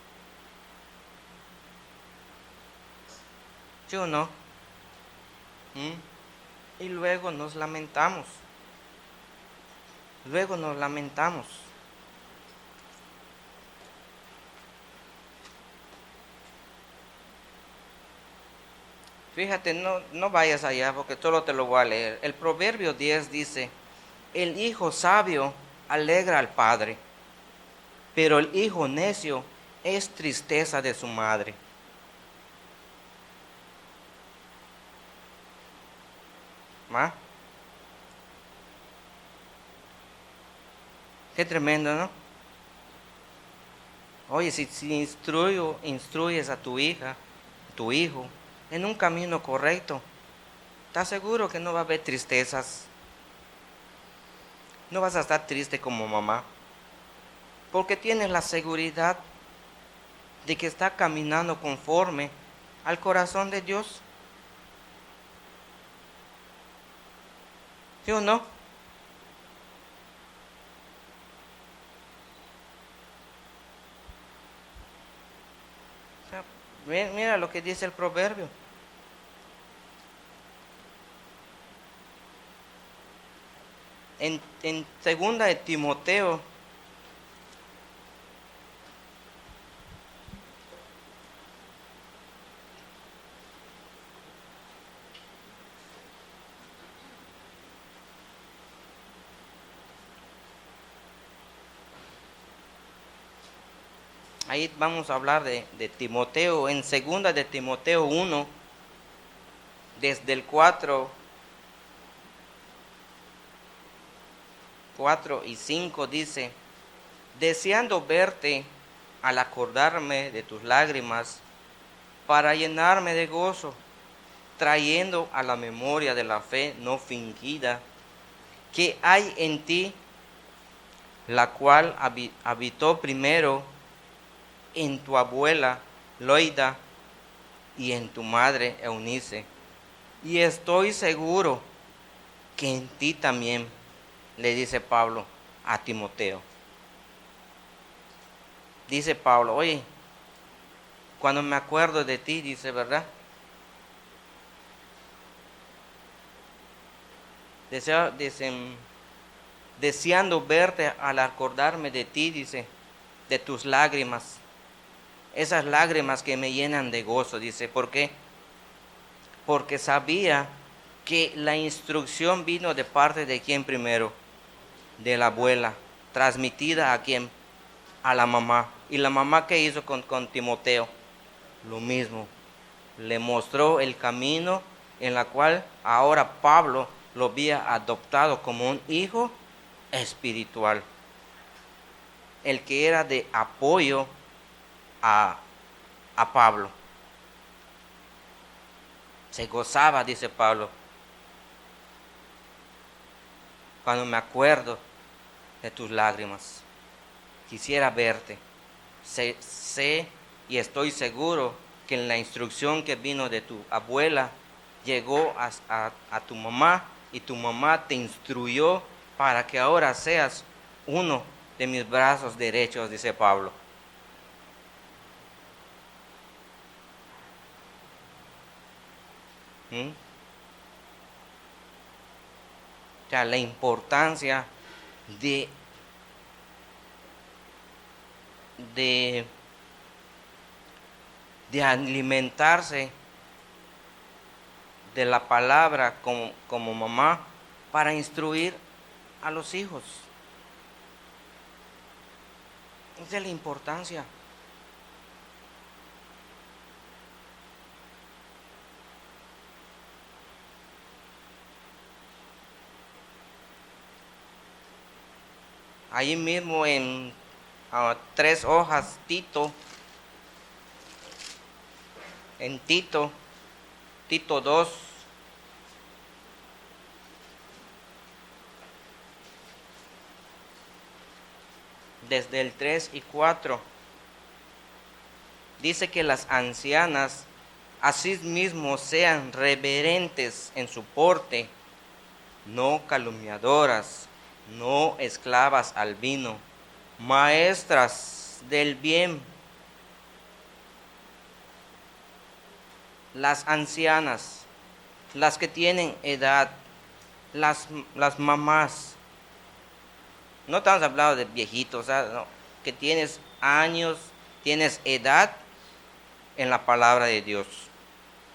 ¿Sí o no? Y luego nos lamentamos. Luego nos lamentamos. Fíjate, no vayas allá porque solo te lo voy a leer. El Proverbio 10 dice, el hijo sabio alegra al padre, pero el hijo necio es tristeza de su madre. ¿Ma? Qué tremendo, ¿no? Oye, si instruyes a tu hija, tu hijo, en un camino correcto, ¿estás seguro que no va a haber tristezas? No vas a estar triste como mamá, porque tienes la seguridad de que está caminando conforme al corazón de Dios. ¿Sí o no? O sea, mira lo que dice el proverbio. En segunda de Timoteo, ahí vamos a hablar de Timoteo, en segunda de Timoteo 1, desde el 4 y 5 dice, deseando verte al acordarme de tus lágrimas, para llenarme de gozo, trayendo a la memoria de la fe no fingida que hay en ti, la cual habitó primero en tu abuela Loida y en tu madre Eunice. Y estoy seguro que en ti también, le dice Pablo a Timoteo. Dice Pablo, oye, cuando me acuerdo de ti, dice, ¿verdad? Deseando verte al acordarme de ti, dice, de tus lágrimas. Esas lágrimas que me llenan de gozo, dice, ¿por qué? Porque sabía que la instrucción vino de parte de quién primero, de la abuela, transmitida a quién, a la mamá. ¿Y la mamá qué hizo con Timoteo? Lo mismo, le mostró el camino en la cual ahora Pablo lo había adoptado como un hijo espiritual, el que era de apoyo a Pablo. Se gozaba, dice Pablo, cuando me acuerdo de tus lágrimas. Quisiera verte. Sé y estoy seguro que en la instrucción que vino de tu abuela llegó a tu mamá, y tu mamá te instruyó para que ahora seas uno de mis brazos derechos, dice Pablo. ¿Mm? O sea, la importancia de, de, de alimentarse de la palabra como mamá para instruir a los hijos. Esa es la importancia. Ahí mismo en 3 hojas, en Tito 2, desde el 3 y 4, dice que las ancianas asimismo sean reverentes en su porte, no calumniadoras, no esclavas al vino, maestras del bien. Las ancianas, las que tienen edad, las mamás. No estamos hablando de viejitos, no, que tienes años, tienes edad en la palabra de Dios.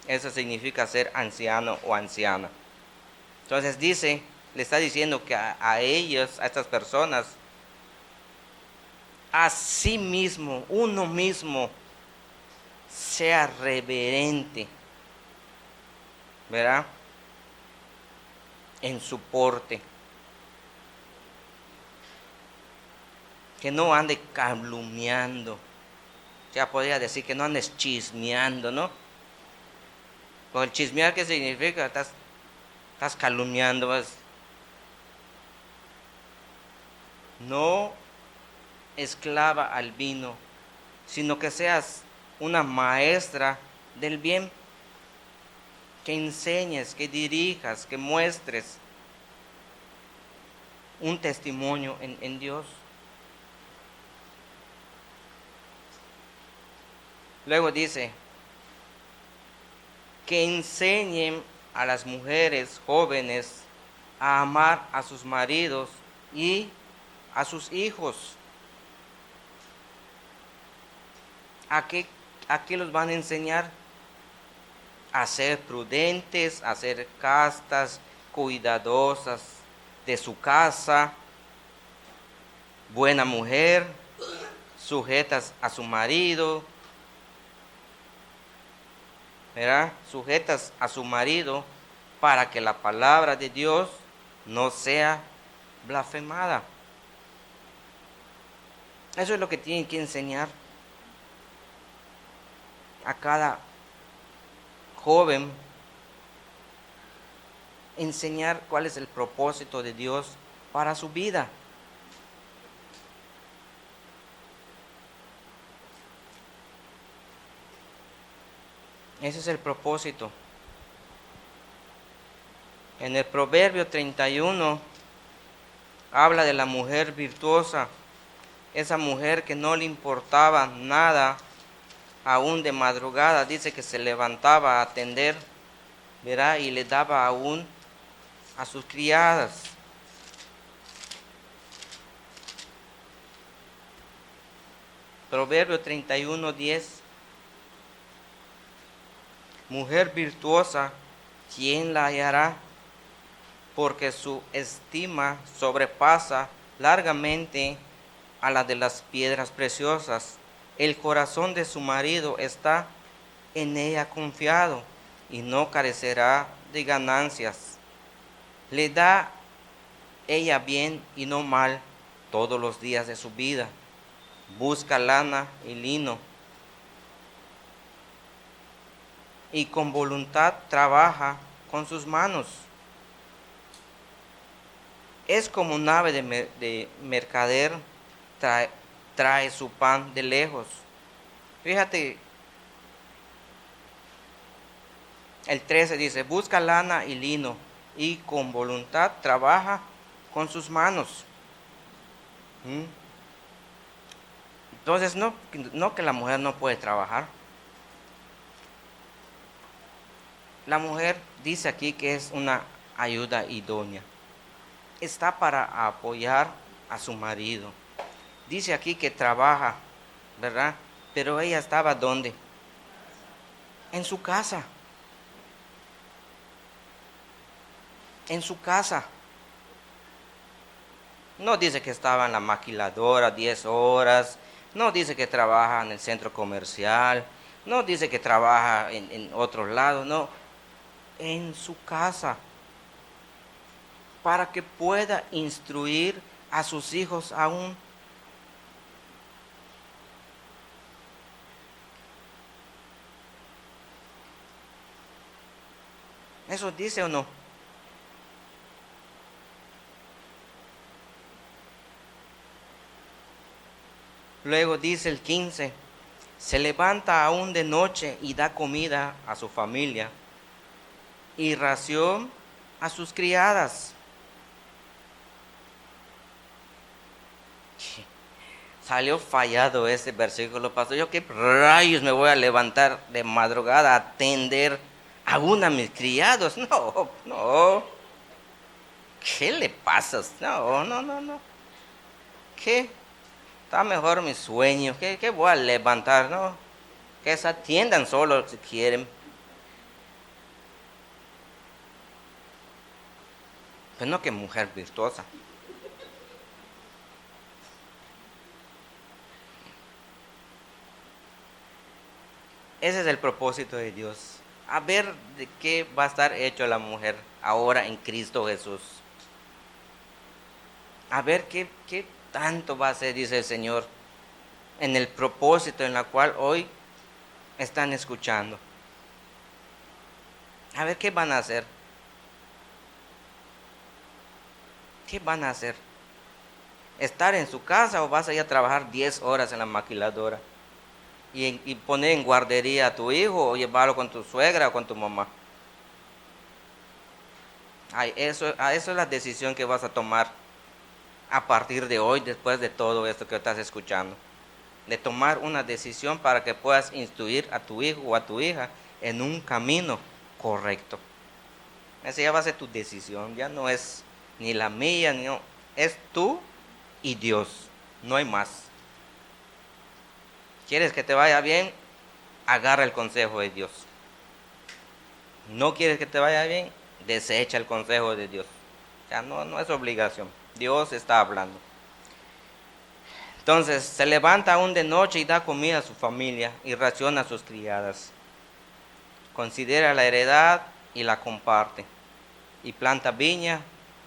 Eso significa ser anciano o anciana. Entonces le está diciendo que a ellos, a estas personas, a sí mismo, uno mismo, sea reverente, ¿verdad? En su porte. Que no ande calumniando. Ya podría decir que no andes chismeando, ¿no? Pues el chismear, ¿qué significa? Estás calumniando. Pues. No esclava al vino, sino que seas una maestra del bien. Que enseñes, que dirijas, que muestres un testimonio en Dios. Luego dice, que enseñen a las mujeres jóvenes a amar a sus maridos y a sus hijos. ¿A qué los van a enseñar? A ser prudentes, a ser castas, cuidadosas de su casa, buena mujer, sujetas a su marido, ¿verdad? Sujetas a su marido para que la palabra de Dios no sea blasfemada. Eso es lo que tienen que enseñar a cada joven, enseñar cuál es el propósito de Dios para su vida. Ese es el propósito. En el Proverbio 31 habla de la mujer virtuosa, esa mujer que no le importaba nada, aún de madrugada, dice que se levantaba a atender, ¿verdad? Y le daba aún a sus criadas. Proverbio 31:10. Mujer virtuosa, ¿quién la hallará? Porque su estima sobrepasa largamente a la de las piedras preciosas. El corazón de su marido está en ella confiado, y no carecerá de ganancias. Le da ella bien y no mal todos los días de su vida. Busca lana y lino y con voluntad trabaja con sus manos. Es como nave de mercader, trae su pan de lejos. Fíjate, el 13 dice, busca lana y lino y con voluntad trabaja con sus manos. ¿Mm? Entonces, no que la mujer no puede trabajar. La mujer dice aquí que es una ayuda idónea. Está para apoyar a su marido. Dice aquí que trabaja, ¿verdad? Pero ella estaba ¿dónde? En su casa. En su casa. No dice que estaba en la maquiladora 10 horas. No dice que trabaja en el centro comercial. No dice que trabaja en otros lados. No, en su casa. Para que pueda instruir a sus hijos aún. ¿Eso dice o no? Luego dice el 15, se levanta aún de noche y da comida a su familia y ración a sus criadas. Salió fallado ese versículo, pastor. Yo qué rayos me voy a levantar de madrugada a atender aún a mis criados. No, no. ¿Qué le pasa? No, no, no, no. ¿Qué? Está mejor mi sueño. ¿Qué voy a levantar? No. Que se atiendan solo si quieren. Pero no que mujer virtuosa. Ese es el propósito de Dios. A ver de qué va a estar hecho la mujer ahora en Cristo Jesús. A ver qué tanto va a ser, dice el Señor, en el propósito en la cual hoy están escuchando. A ver qué van a hacer. ¿Qué van a hacer? ¿Estar en su casa o vas a ir a trabajar 10 horas en la maquiladora? Y poner en guardería a tu hijo o llevarlo con tu suegra o con tu mamá. Ay, eso es la decisión que vas a tomar a partir de hoy, después de todo esto que estás escuchando. De tomar una decisión para que puedas instruir a tu hijo o a tu hija en un camino correcto. Esa ya va a ser tu decisión, ya no es ni la mía, ni no, es tú y Dios, no hay más. ¿Quieres que te vaya bien? Agarra el consejo de Dios. ¿No quieres que te vaya bien? Desecha el consejo de Dios. O sea, no es obligación. Dios está hablando. Entonces, se levanta aún de noche y da comida a su familia y raciona a sus criadas. Considera la heredad y la comparte. Y planta viña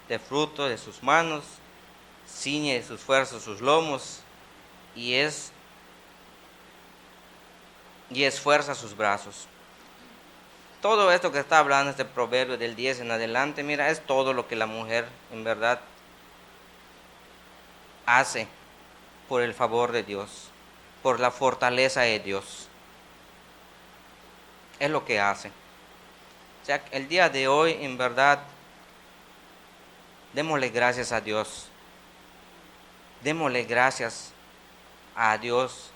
de fruto de sus manos, ciñe de sus fuerzas sus lomos y esfuerza sus brazos. Todo esto que está hablando este proverbio del 10 en adelante, mira, es todo lo que la mujer en verdad hace por el favor de Dios, por la fortaleza de Dios. Es lo que hace. O sea, el día de hoy, en verdad, démosle gracias a Dios. Démosle gracias a Dios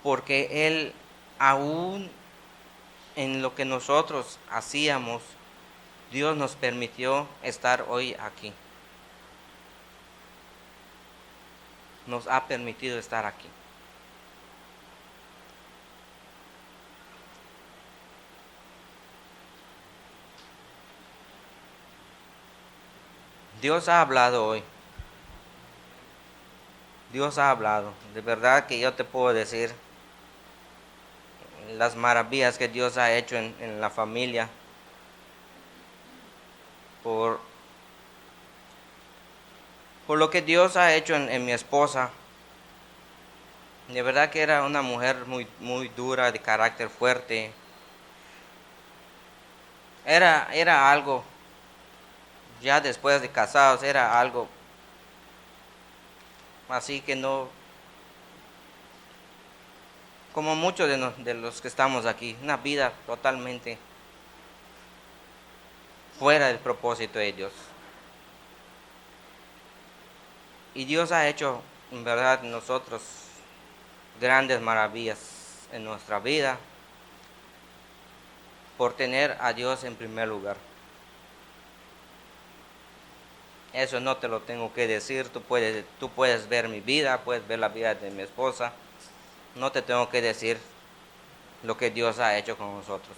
porque Él aún en lo que nosotros hacíamos, Dios nos permitió estar hoy aquí. Nos ha permitido estar aquí. Dios ha hablado hoy. Dios ha hablado. De verdad que yo te puedo decir, las maravillas que Dios ha hecho en la familia, por, por lo que Dios ha hecho en mi esposa. De verdad que era una mujer muy, muy dura, de carácter fuerte. Era algo, ya después de casados, era algo así que no, como muchos de los que estamos aquí, una vida totalmente fuera del propósito de Dios. Y Dios ha hecho, en verdad, en nosotros grandes maravillas en nuestra vida por tener a Dios en primer lugar. Eso no te lo tengo que decir, tú puedes ver mi vida, puedes ver la vida de mi esposa. No te tengo que decir lo que Dios ha hecho con nosotros.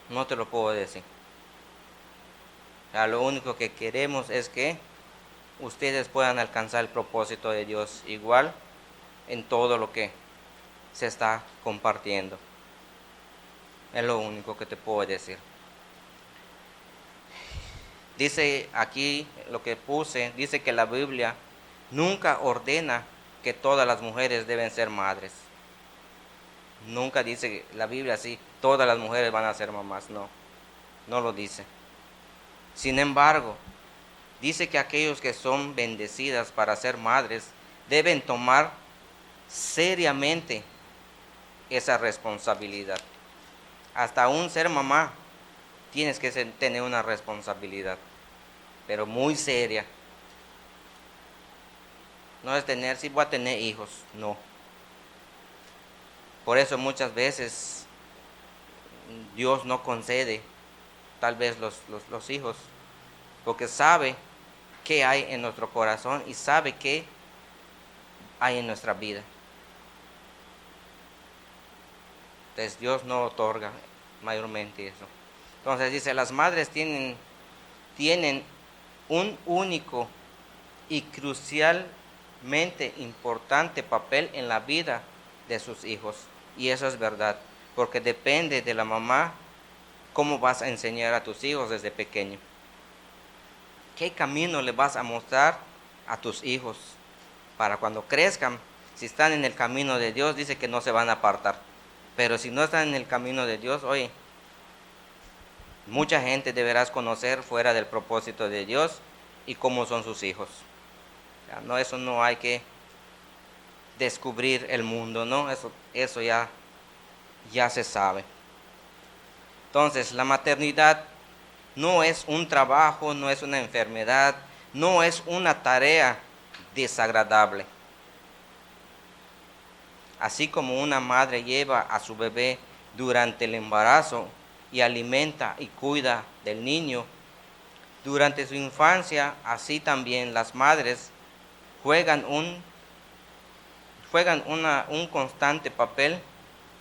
No te lo puedo decir. O sea, lo único que queremos es que ustedes puedan alcanzar el propósito de Dios igual en todo lo que se está compartiendo. Es lo único que te puedo decir. Dice aquí lo que puse, dice que la Biblia nunca ordena que todas las mujeres deben ser madres. Nunca dice la Biblia así, todas las mujeres van a ser mamás. No, no lo dice. Sin embargo, dice que aquellos que son bendecidas para ser madres deben tomar seriamente esa responsabilidad. Hasta aún ser mamá, tienes que tener una responsabilidad, pero muy seria. No es tener, si voy a tener hijos, no. Por eso muchas veces Dios no concede tal vez los hijos, porque sabe qué hay en nuestro corazón y sabe qué hay en nuestra vida. Entonces Dios no otorga mayormente eso. Entonces dice, las madres tienen un único y crucialmente importante papel en la vida de sus hijos. Y eso es verdad, porque depende de la mamá cómo vas a enseñar a tus hijos desde pequeño. ¿Qué camino le vas a mostrar a tus hijos para cuando crezcan? Si están en el camino de Dios, dice que no se van a apartar. Pero si no están en el camino de Dios, oye, mucha gente deberás conocer fuera del propósito de Dios y cómo son sus hijos. No, eso no hay que descubrir el mundo, ¿no? Eso ya se sabe. Entonces, la maternidad no es un trabajo, no es una enfermedad, no es una tarea desagradable. Así como una madre lleva a su bebé durante el embarazo y alimenta y cuida del niño, durante su infancia, así también las madres juegan un constante papel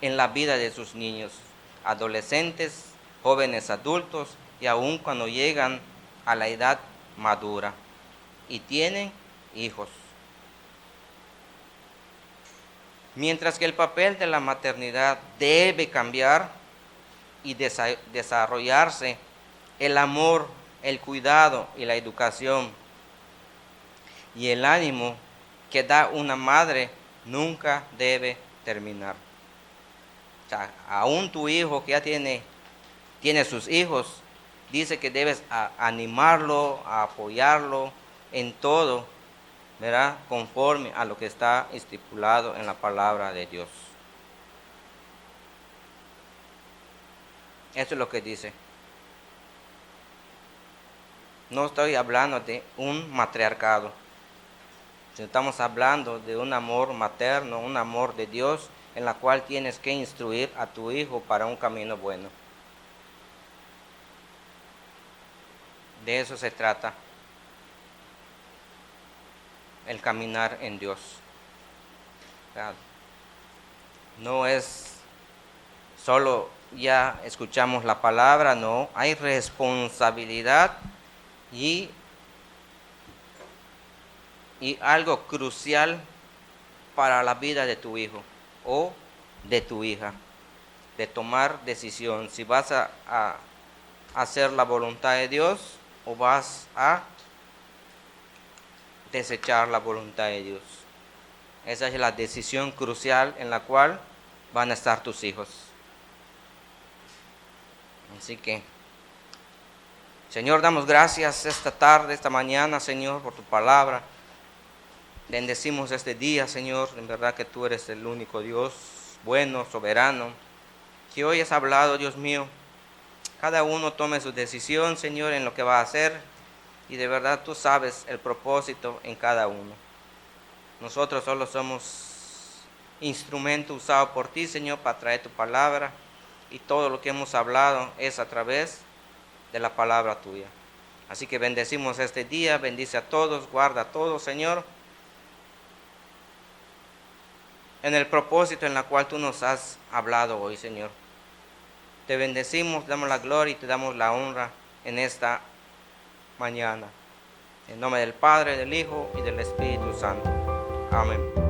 en la vida de sus niños, adolescentes, jóvenes adultos y aun cuando llegan a la edad madura y tienen hijos. Mientras que el papel de la maternidad debe cambiar y desarrollarse, el amor, el cuidado y la educación y el ánimo que da una madre nunca debe terminar. O sea, aún tu hijo que ya tiene sus hijos, dice que debes animarlo, a apoyarlo en todo, ¿verdad? Conforme a lo que está estipulado en la palabra de Dios. Eso es lo que dice. No estoy hablando de un matriarcado. Estamos hablando de un amor materno, un amor de Dios, en la cual tienes que instruir a tu hijo para un camino bueno. De eso se trata el caminar en Dios. No es solo ya escuchamos la palabra, no, hay responsabilidad y algo crucial para la vida de tu hijo o de tu hija, de tomar decisión, si vas a hacer la voluntad de Dios o vas a desechar la voluntad de Dios. Esa es la decisión crucial en la cual van a estar tus hijos. Así que, Señor, damos gracias esta tarde, esta mañana, Señor, por tu palabra. Bendecimos este día, Señor, en verdad que tú eres el único Dios, bueno, soberano, que hoy has hablado, Dios mío. Cada uno tome su decisión, Señor, en lo que va a hacer, y de verdad tú sabes el propósito en cada uno. Nosotros solo somos instrumento usado por ti, Señor, para traer tu palabra, y todo lo que hemos hablado es a través de la palabra tuya. Así que bendecimos este día, bendice a todos, guarda a todos, Señor, en el propósito en el cual tú nos has hablado hoy, Señor. Te bendecimos, te damos la gloria y te damos la honra en esta mañana. En nombre del Padre, del Hijo y del Espíritu Santo. Amén.